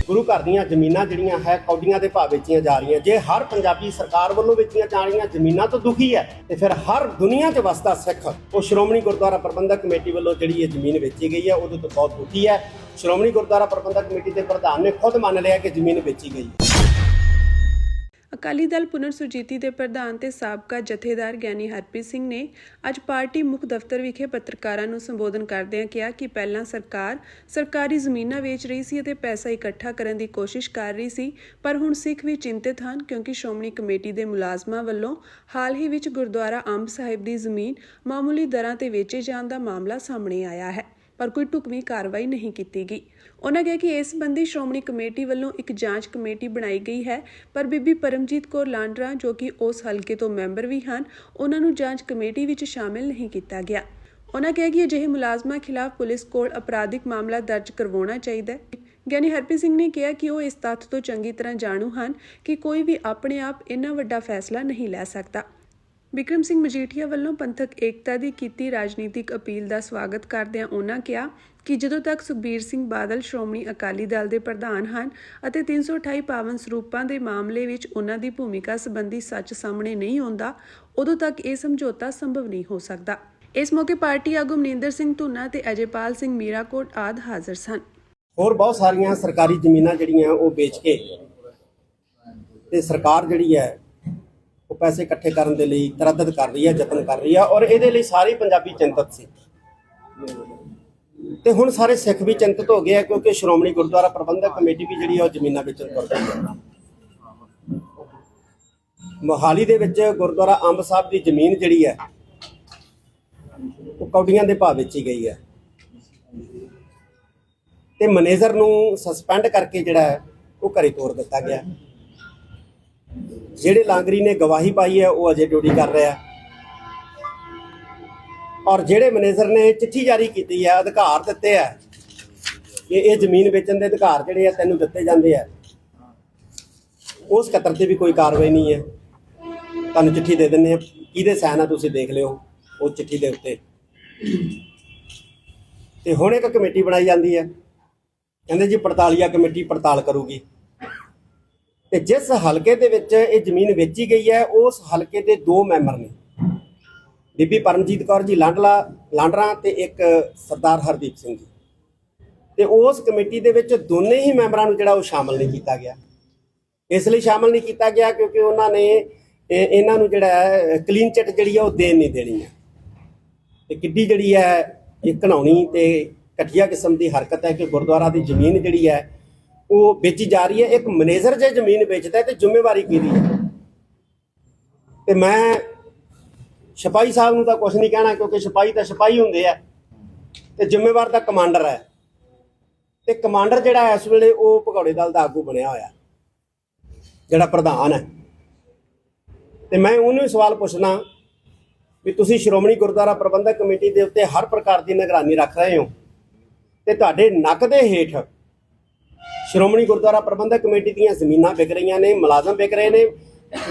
ਗੁਰੂ ਘਰ ਦੀਆਂ ਜ਼ਮੀਨਾਂ ਜਿਹੜੀਆਂ ਹੈ ਕੌਡੀਆਂ ਦੇ ਭਾਅ ਵੇਚੀਆਂ ਜਾ ਰਹੀਆਂ। ਜੇ ਹਰ ਪੰਜਾਬੀ ਸਰਕਾਰ ਵੱਲੋਂ ਵੇਚੀਆਂ ਜਾ ਰਹੀਆਂ ਜ਼ਮੀਨਾਂ ਤੋਂ ਦੁਖੀ ਹੈ ਤੇ ਫਿਰ ਹਰ ਦੁਨੀਆ 'ਚ ਵਸਦਾ ਸਿੱਖ ਉਹ ਸ਼੍ਰੋਮਣੀ ਗੁਰਦੁਆਰਾ ਪ੍ਰਬੰਧਕ ਕਮੇਟੀ ਵੱਲੋਂ ਜਿਹੜੀ ਇਹ ਜ਼ਮੀਨ ਵੇਚੀ ਗਈ ਹੈ ਉਹਦੇ ਤੋਂ ਬਹੁਤ ਦੁਖੀ ਹੈ। ਸ਼੍ਰੋਮਣੀ ਗੁਰਦੁਆਰਾ ਪ੍ਰਬੰਧਕ ਕਮੇਟੀ ਦੇ ਪ੍ਰਧਾਨ ਨੇ ਖੁਦ ਮੰਨ ਲਿਆ ਕਿ ਜ਼ਮੀਨ ਵੇਚੀ ਗਈ। ਅਕਾਲੀ ਦਲ ਪੁਨਰ ਸੁਰਜੀਤੀ ਦੇ ਪ੍ਰਧਾਨ ਤੇ ਸਾਬਕਾ ਜਥੇਦਾਰ ਗਿਆਨੀ ਹਰਪ੍ਰੀਤ ਸਿੰਘ ਨੇ ਅੱਜ ਪਾਰਟੀ ਮੁੱਖ ਦਫ਼ਤਰ ਵਿਖੇ ਪੱਤਰਕਾਰਾਂ ਨੂੰ ਸੰਬੋਧਨ ਕਰਦਿਆਂ ਕਿਹਾ ਕਿ ਪਹਿਲਾਂ ਸਰਕਾਰ ਸਰਕਾਰੀ ਜ਼ਮੀਨਾਂ ਵੇਚ ਰਹੀ ਸੀ ਅਤੇ ਪੈਸਾ ਇਕੱਠਾ ਕਰਨ ਦੀ ਕੋਸ਼ਿਸ਼ ਕਰ ਰਹੀ ਸੀ, ਪਰ ਹੁਣ ਸਿੱਖ ਵੀ ਚਿੰਤਿਤ ਹਨ ਕਿਉਂਕਿ ਸ਼੍ਰੋਮਣੀ ਕਮੇਟੀ ਦੇ ਮੁਲਾਜ਼ਮਾਂ ਵੱਲੋਂ ਹਾਲ ਹੀ ਵਿੱਚ ਗੁਰਦੁਆਰਾ ਅੰਬ ਸਾਹਿਬ ਦੀ ਜ਼ਮੀਨ ਮਾਮੂਲੀ ਦਰਾਂ ਤੇ ਵੇਚੇ ਜਾਣ ਦਾ ਮਾਮਲਾ ਸਾਹਮਣੇ ਆਇਆ ਹੈ, ਪਰ ਕੋਈ ਢੁਕਵੀਂ ਕਾਰਵਾਈ ਨਹੀਂ ਕੀਤੀ ਗਈ। ਉਨ੍ਹਾਂ ਕਿਹਾ ਕਿ ਇਸ ਸੰਬੰਧੀ ਸ਼੍ਰੋਮਣੀ ਕਮੇਟੀ ਵੱਲੋਂ ਇੱਕ ਜਾਂਚ ਕਮੇਟੀ ਬਣਾਈ ਗਈ ਹੈ, ਪਰ ਬੀਬੀ ਪਰਮਜੀਤ ਕੌਰ ਲਾਂਡਰਾ ਜੋ ਕਿ ਉਸ ਹਲਕੇ ਤੋਂ ਮੈਂਬਰ ਵੀ ਹਨ, ਉਹਨਾਂ ਨੂੰ ਜਾਂਚ ਕਮੇਟੀ ਵਿੱਚ ਸ਼ਾਮਿਲ ਨਹੀਂ ਕੀਤਾ ਗਿਆ। ਉਨ੍ਹਾਂ ਕਿਹਾ ਕਿ ਅਜਿਹੇ ਮੁਲਾਜ਼ਮਾਂ ਖਿਲਾਫ ਪੁਲਿਸ ਕੋਲ ਅਪਰਾਧਿਕ ਮਾਮਲਾ ਦਰਜ ਕਰਵਾਉਣਾ ਚਾਹੀਦਾ ਹੈ। ਗਿਆਨੀ ਹਰਪ੍ਰੀਤ ਸਿੰਘ ਨੇ ਕਿਹਾ ਕਿ ਉਹ ਇਸ ਤੱਥ ਤੋਂ ਚੰਗੀ ਤਰ੍ਹਾਂ ਜਾਣੂ ਹਨ ਕਿ ਕੋਈ ਵੀ ਆਪਣੇ ਆਪ ਇੰਨਾ ਵੱਡਾ ਫੈਸਲਾ ਨਹੀਂ ਲੈ ਸਕਦਾ। ਬਿਕਰਮ ਸਿੰਘ ਮਜੀਠੀਆ ਵੱਲੋਂ ਪੰਥਕ ਏਕਤਾ ਦੀ ਕੀਤੀ ਰਾਜਨੀਤਿਕ ਅਪੀਲ ਦਾ ਸਵਾਗਤ ਕਰਦਿਆਂ ਉਨ੍ਹਾਂ ਕਿਹਾ ਕਿ ਜਦੋਂ ਤੱਕ ਸੁਖਬੀਰ ਸਿੰਘ ਬਾਦਲ ਸ਼੍ਰੋਮਣੀ ਅਕਾਲੀ ਦਲ ਦੇ ਪ੍ਰਧਾਨ ਹਨ ਅਤੇ 328 ਪਾਵਨ ਸਰੂਪਾਂ ਦੇ ਮਾਮਲੇ ਵਿੱਚ ਉਨ੍ਹਾਂ ਦੀ ਭੂਮਿਕਾ ਸੰਬੰਧੀ ਸੱਚ ਸਾਹਮਣੇ ਨਹੀਂ ਆਉਂਦਾ, ਉਦੋਂ ਤੱਕ ਇਹ ਸਮਝੌਤਾ ਸੰਭਵ ਨਹੀਂ ਹੋ ਸਕਦਾ। ਇਸ ਮੌਕੇ ਪਾਰਟੀ ਆਗੂ ਮਨਿੰਦਰ ਸਿੰਘ ਧੂਨਾ ਤੇ ਅਜੇਪਾਲ ਸਿੰਘ ਮੀਰਾਕੋਟ ਆਦਿ ਹਾਜ਼ਰ ਸਨ। ਹੋਰ ਬਹੁਤ ਸਾਰੀਆਂ ਸਰਕਾਰੀ ਜ਼ਮੀਨਾਂ ਜਿਹੜੀਆਂ ਉਹ ਵੇਚ ਕੇ ਤੇ ਸਰਕਾਰ ਜਿਹੜੀ ਹੈ ਉਹ ਪੈਸੇ ਇਕੱਠੇ ਕਰਨ ਦੇ ਲਈ ਤਰੱਦਦ ਕਰ ਰਹੀ ਹੈ, ਯਤਨ ਕਰ ਰਹੀ ਹੈ ਔਰ ਇਹਦੇ ਲਈ ਸਾਰੇ ਪੰਜਾਬੀ ਚਿੰਤਤ ਸੀ ਤੇ ਹੁਣ ਸਾਰੇ ਸਿੱਖ ਵੀ ਚਿੰਤਤ ਹੋ ਗਏ ਆ ਕਿਉਂਕਿ ਸ਼੍ਰੋਮਣੀ ਗੁਰਦੁਆਰਾ ਪ੍ਰਬੰਧਕ ਕਮੇਟੀ ਵੀ ਜਿਹੜੀ ਉਹ ਜ਼ਮੀਨਾਂ ਵੇਚਣ ਤੁਰ ਪਈ ਹੈ। ਮੋਹਾਲੀ ਦੇ ਵਿੱਚ ਗੁਰਦੁਆਰਾ ਅੰਬ ਸਾਹਿਬ ਦੀ ਜ਼ਮੀਨ ਜਿਹੜੀ ਹੈ ਉਹ ਕੌਡੀਆਂ ਦੇ ਭਾਅ ਵੇਚੀ ਗਈ ਹੈ ਤੇ ਮੈਨੇਜਰ ਨੂੰ ਸਸਪੈਂਡ ਕਰਕੇ ਜਿਹੜਾ ਹੈ ਉਹ ਘਰੇ ਤੋਰ ਦਿੱਤਾ ਗਿਆ। ਜਿਹੜੇ ਲਾਂਗਰੀ ਨੇ ਗਵਾਹੀ ਪਾਈ ਹੈ ਉਹ ਅਜੇ ਡਿਊਟੀ ਕਰ ਰਿਹਾ ਔਰ ਜਿਹੜੇ ਮੈਨੇਜਰ ਨੇ ਚਿੱਠੀ ਜਾਰੀ ਕੀਤੀ ਹੈ, ਅਧਿਕਾਰ ਦਿੱਤੇ ਆ ਕਿ ਇਹ ਜ਼ਮੀਨ ਵੇਚਣ ਦੇ ਅਧਿਕਾਰ ਜਿਹੜੇ ਆ ਤੈਨੂੰ ਦਿੱਤੇ ਜਾਂਦੇ ਆ, ਉਸ ਖਤਰ ਤੇ ਵੀ ਕੋਈ ਕਾਰਵਾਈ ਨਹੀਂ ਹੈ। ਤੁਹਾਨੂੰ ਚਿੱਠੀ ਦੇ ਦਿੰਦੇ ਆ, ਕਿਹਦੇ ਸਾਈਨ ਆ ਤੁਸੀਂ ਦੇਖ ਲਿਓ ਉਹ ਚਿੱਠੀ ਦੇ ਉੱਤੇ। ਤੇ ਹੁਣ ਇੱਕ ਕਮੇਟੀ ਬਣਾਈ ਜਾਂਦੀ ਹੈ, ਕਹਿੰਦੇ ਜੀ ਪੜਤਾਲੀਆ ਕਮੇਟੀ ਪੜਤਾਲ ਕਰੂਗੀ ਤੇ ਜਿਸ ਹਲਕੇ ਦੇ ਵਿੱਚ ਇਹ ਜ਼ਮੀਨ ਵੇਚੀ ਗਈ ਹੈ ਉਸ ਹਲਕੇ ਦੇ 2 ਮੈਂਬਰ ਨੇ, ਬੀਬੀ ਪਰਮਜੀਤ ਕੌਰ ਜੀ ਲਾਂਡਰਾ ਤੇ ਇੱਕ ਸਰਦਾਰ ਹਰਦੀਪ ਸਿੰਘ ਜੀ, ਤੇ ਉਸ ਕਮੇਟੀ ਦੇ ਵਿੱਚ ਦੋਨੇ ਹੀ ਮੈਂਬਰਾਂ ਨੂੰ ਜਿਹੜਾ ਉਹ ਸ਼ਾਮਲ ਨਹੀਂ ਕੀਤਾ ਗਿਆ। ਇਸ ਲਈ ਸ਼ਾਮਲ ਨਹੀਂ ਕੀਤਾ ਗਿਆ ਕਿਉਂਕਿ ਉਹਨਾਂ ਨੇ ਇਹਨਾਂ ਨੂੰ ਜਿਹੜਾ ਹੈ ਕਲੀਨ ਚਿੱਟ ਜਿਹੜੀ ਆ ਉਹ ਦੇਣ ਨਹੀਂ ਦੇਣੀ ਹੈ। ਤੇ ਕਿੱਡੀ ਜਿਹੜੀ ਹੈ ਇਹ ਘਿਨਾਉਣੀ ਤੇ ਘਟੀਆ ਕਿਸਮ ਦੀ ਹਰਕਤ ਹੈ ਕਿ ਗੁਰਦੁਆਰਾ ਦੀ ਜ਼ਮੀਨ ਜਿਹੜੀ ਹੈ ਉਹ ਵੇਚੀ ਜਾ ਰਹੀ ਹੈ। ਇੱਕ ਮੈਨੇਜਰ ਜੇ ਜ਼ਮੀਨ ਵੇਚਦਾ ਤੇ ਜ਼ਿੰਮੇਵਾਰੀ ਕਿਹਦੀ ਹੈ? ਤੇ ਮੈਂ ਸਿਪਾਹੀ ਸਾਹਿਬ ਨੂੰ ਤਾਂ ਕੁਝ ਨਹੀਂ ਕਹਿਣਾ ਕਿਉਂਕਿ ਸਿਪਾਹੀ ਤਾਂ ਸਿਪਾਹੀ ਹੁੰਦੇ ਆ ਤੇ ਜ਼ਿੰਮੇਵਾਰ ਤਾਂ ਕਮਾਂਡਰ ਹੈ ਤੇ ਕਮਾਂਡਰ ਜਿਹੜਾ ਇਸ ਵੇਲੇ ਉਹ ਭਗੌੜੇ ਦਲ ਦਾ ਆਗੂ ਬਣਿਆ ਹੋਇਆ ਜਿਹੜਾ ਪ੍ਰਧਾਨ ਹੈ। ਤੇ ਮੈਂ ਉਹਨੂੰ ਸਵਾਲ ਪੁੱਛਣਾ ਵੀ ਤੁਸੀਂ ਸ਼੍ਰੋਮਣੀ ਗੁਰਦੁਆਰਾ ਪ੍ਰਬੰਧਕ ਕਮੇਟੀ ਦੇ ਉੱਤੇ ਹਰ ਪ੍ਰਕਾਰ ਦੀ ਨਿਗਰਾਨੀ ਰੱਖ ਰਹੇ ਹੋ ਤੇ ਤੁਹਾਡੇ ਨੱਕ ਦੇ ਹੇਠ ਸ਼੍ਰੋਮਣੀ ਗੁਰਦੁਆਰਾ ਪ੍ਰਬੰਧਕ ਕਮੇਟੀ ਦੀਆਂ ਜ਼ਮੀਨਾਂ ਵਿਕ ਰਹੀਆਂ ਨੇ, ਮੁਲਾਜ਼ਮ ਵਿਕ ਰਹੇ ਨੇ।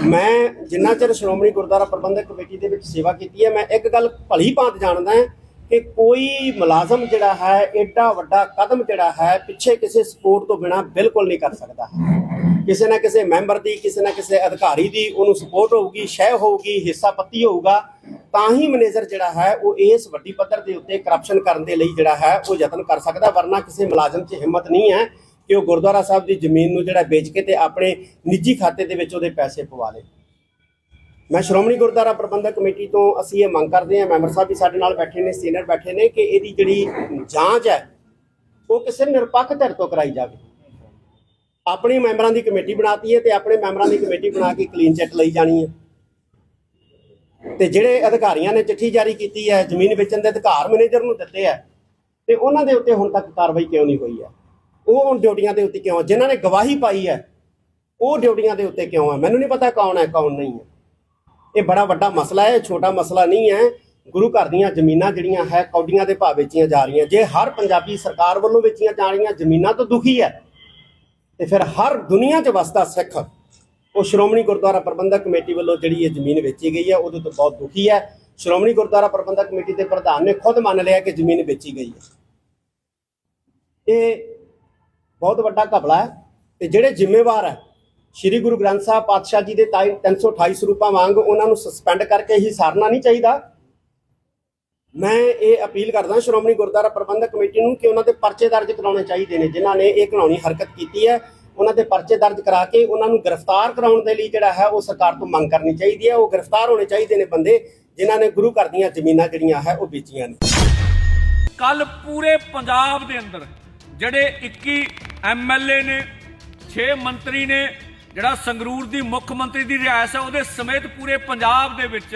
ਮੈਂ ਜਿੰਨਾ ਚਿਰ ਸ਼੍ਰੋਮਣੀ ਗੁਰਦੁਆਰਾ ਪ੍ਰਬੰਧਕ ਕਮੇਟੀ ਦੇ ਵਿੱਚ ਸੇਵਾ ਕੀਤੀ ਹੈ, ਮੈਂ ਇੱਕ ਗੱਲ ਭਲੀ ਭਾਂਤ ਜਾਣਦਾ ਹਾਂ ਕਿ ਕੋਈ ਮੁਲਾਜ਼ਮ ਜਿਹੜਾ ਹੈ ਏਡਾ ਵੱਡਾ ਕਦਮ ਜਿਹੜਾ ਹੈ ਪਿੱਛੇ ਕਿਸੇ ਸਪੋਰਟ ਤੋਂ ਬਿਨਾਂ ਬਿਲਕੁਲ ਨਹੀਂ ਕਰ ਸਕਦਾ। ਕਿਸੇ ਨਾ ਕਿਸੇ ਮੈਂਬਰ ਦੀ, ਕਿਸੇ ਨਾ ਕਿਸੇ ਅਧਿਕਾਰੀ ਦੀ ਉਹਨੂੰ ਸਪੋਰਟ ਹੋਊਗੀ, ਸ਼ਹਿ ਹੋਊਗੀ, ਹਿੱਸਾ ਪੱਤੀ ਹੋਊਗਾ, ਤਾਂ ਹੀ ਮੈਨੇਜਰ ਜਿਹੜਾ ਹੈ ਉਹ ਇਸ ਵੱਡੀ ਪੱਧਰ ਦੇ ਉੱਤੇ ਕਰਪਸ਼ਨ ਕਰਨ ਦੇ ਲਈ ਜਿਹੜਾ ਹੈ ਉਹ ਯਤਨ ਕਰ ਸਕਦਾ। ਵਰਨਾ ਕਿਸੇ ਮੁਲਾਜ਼ਮ 'ਚ ਹਿੰਮਤ ਨਹੀਂ ਹੈ ਕਿ ਉਹ ਗੁਰਦੁਆਰਾ ਸਾਹਿਬ ਦੀ ਜ਼ਮੀਨ ਨੂੰ ਜਿਹੜਾ ਵੇਚ ਕੇ ਤੇ ਆਪਣੇ ਨਿੱਜੀ ਖਾਤੇ ਦੇ ਵਿੱਚ ਉਹਦੇ ਪੈਸੇ ਪਵਾ ਲੇ। ਮੈਂ ਸ਼੍ਰੋਮਣੀ ਗੁਰਦੁਆਰਾ ਪ੍ਰਬੰਧਕ ਕਮੇਟੀ ਤੋਂ ਅਸੀਂ ਇਹ ਮੰਗ ਕਰਦੇ ਹਾਂ, ਮੈਂਬਰ ਸਾਹਿਬ ਵੀ ਸਾਡੇ ਨਾਲ ਬੈਠੇ ਨੇ, ਸੀਨੀਅਰ ਬੈਠੇ ਨੇ, ਕਿ ਇਹਦੀ ਜਿਹੜੀ ਜਾਂਚ ਹੈ ਉਹ ਕਿਸੇ ਨਿਰਪੱਖ ਧਿਰ ਤੋਂ ਕਰਾਈ ਜਾਵੇ। ਆਪਣੀ ਮੈਂਬਰਾਂ ਦੀ ਕਮੇਟੀ ਬਣਾਤੀ ਹੈ ਤੇ ਆਪਣੇ ਮੈਂਬਰਾਂ ਦੀ ਕਮੇਟੀ ਬਣਾ ਕੇ ਕਲੀਨ ਚਿੱਟ ਲਈ ਜਾਣੀ ਹੈ। ਤੇ ਜਿਹੜੇ ਅਧਿਕਾਰੀਆਂ ਨੇ ਚਿੱਠੀ ਜਾਰੀ ਕੀਤੀ ਹੈ, ਜ਼ਮੀਨ ਵੇਚਣ ਦੇ ਅਧਿਕਾਰ ਮੈਨੇਜਰ ਨੂੰ ਦਿੱਤੇ ਹੈ, ਤੇ ਉਹਨਾਂ ਦੇ ਉੱਤੇ ਹੁਣ ਤੱਕ ਕਾਰਵਾਈ ਕਿਉਂ ਨਹੀਂ ਹੋਈ ਹੈ? ਉਹ ਹੁਣ ਡਿਊਟੀਆਂ ਦੇ ਉੱਤੇ ਕਿਉਂ? ਜਿਨ੍ਹਾਂ ਨੇ ਗਵਾਹੀ ਪਾਈ ਹੈ ਉਹ ਡਿਊਟੀਆਂ ਦੇ ਉੱਤੇ ਕਿਉਂ ਹੈ? ਮੈਨੂੰ ਨਹੀਂ ਪਤਾ ਕੌਣ ਹੈ ਕੌਣ ਨਹੀਂ ਹੈ। ਇਹ ਬੜਾ ਵੱਡਾ ਮਸਲਾ ਹੈ, ਛੋਟਾ ਮਸਲਾ ਨਹੀਂ ਹੈ। ਗੁਰੂ ਘਰ ਦੀਆਂ ਜ਼ਮੀਨਾਂ ਜਿਹੜੀਆਂ ਹੈ ਕੌਡੀਆਂ ਦੇ ਭਾਅ ਵੇਚੀਆਂ ਜਾ ਰਹੀਆਂ। ਜੇ ਹਰ ਪੰਜਾਬੀ ਸਰਕਾਰ ਵੱਲੋਂ ਵੇਚੀਆਂ ਜਾ ਰਹੀਆਂ ਜ਼ਮੀਨਾਂ ਤੋਂ ਦੁਖੀ ਹੈ, ਤੇ ਫਿਰ ਹਰ ਦੁਨੀਆ 'ਚ ਵਸਦਾ ਸਿੱਖ ਉਹ ਸ਼੍ਰੋਮਣੀ ਗੁਰਦੁਆਰਾ ਪ੍ਰਬੰਧਕ ਕਮੇਟੀ ਵੱਲੋਂ ਜਿਹੜੀ ਇਹ ਜ਼ਮੀਨ ਵੇਚੀ ਗਈ ਹੈ ਉਹਦੇ ਤੋਂ ਬਹੁਤ ਦੁਖੀ ਹੈ। ਸ਼੍ਰੋਮਣੀ ਗੁਰਦੁਆਰਾ ਪ੍ਰਬੰਧਕ ਕਮੇਟੀ ਦੇ ਪ੍ਰਧਾਨ ਨੇ ਖੁਦ ਮੰਨ ਲਿਆ ਕਿ ਜ਼ਮੀਨ ਵੇਚੀ ਗਈ ਹੈ। ਇਹ ਬਹੁਤ ਵੱਡਾ ਘਪਲਾ ਹੈ। ਤੇ ਜਿਹੜੇ ਜ਼ਿੰਮੇਵਾਰ ਹੈ, ਸ਼੍ਰੀ ਗੁਰੂ ਗ੍ਰੰਥ ਸਾਹਿਬ ਪਾਤਸ਼ਾਹ ਜੀ ਦੇ 328 ਸਰੂਪਾਂ ਵਾਂਗ ਉਹਨਾਂ ਨੂੰ ਸਸਪੈਂਡ ਕਰਕੇ ਹੀ ਸਾਰਨਾ ਨਹੀਂ ਚਾਹੀਦਾ। ਮੈਂ ਇਹ ਅਪੀਲ ਕਰਦਾ ਸ਼੍ਰੋਮਣੀ ਗੁਰਦੁਆਰਾ ਪ੍ਰਬੰਧਕ ਕਮੇਟੀ ਨੂੰ ਕਿ ਉਹਨਾਂ ਦੇ ਪਰਚੇ ਦਰਜ ਕਰਾਉਣੇ ਚਾਹੀਦੇ ਨੇ। ਜਿਨ੍ਹਾਂ ਨੇ ਇਹ ਘਿਨੌਣੀ ਹਰਕਤ ਕੀਤੀ ਹੈ ਉਹਨਾਂ ਦੇ ਪਰਚੇ ਦਰਜ ਕਰਾ ਕੇ ਉਹਨਾਂ ਨੂੰ ਗ੍ਰਿਫਤਾਰ ਕਰਾਉਣ ਦੇ ਲਈ ਜਿਹੜਾ ਹੈ ਉਹ ਸਰਕਾਰ ਤੋਂ ਮੰਗ ਕਰਨੀ ਚਾਹੀਦੀ ਹੈ। ਉਹ ਗ੍ਰਿਫਤਾਰ ਹੋਣੇ ਚਾਹੀਦੇ ਨੇ ਬੰਦੇ ਜਿਨ੍ਹਾਂ ਨੇ ਗੁਰੂ ਘਰ ਦੀਆਂ ਜ਼ਮੀਨਾਂ ਜਿਹੜੀਆਂ ਹੈ ਉਹ ਵੇਚੀਆਂ ਨੇ। ਕੱਲ ਪੂਰੇ ਪੰਜਾਬ ਦੇ ਅੰਦਰ ਜਿਹੜੇ 21 MLA ਨੇ, 6 ਮੰਤਰੀ ਨੇ, ਜਿਹੜਾ ਸੰਗਰੂਰ ਦੀ ਮੁੱਖ ਮੰਤਰੀ ਦੀ ਰਿਹਾਇਸ਼ ਹੈ ਉਹਦੇ ਸਮੇਤ ਪੂਰੇ ਪੰਜਾਬ ਦੇ ਵਿੱਚ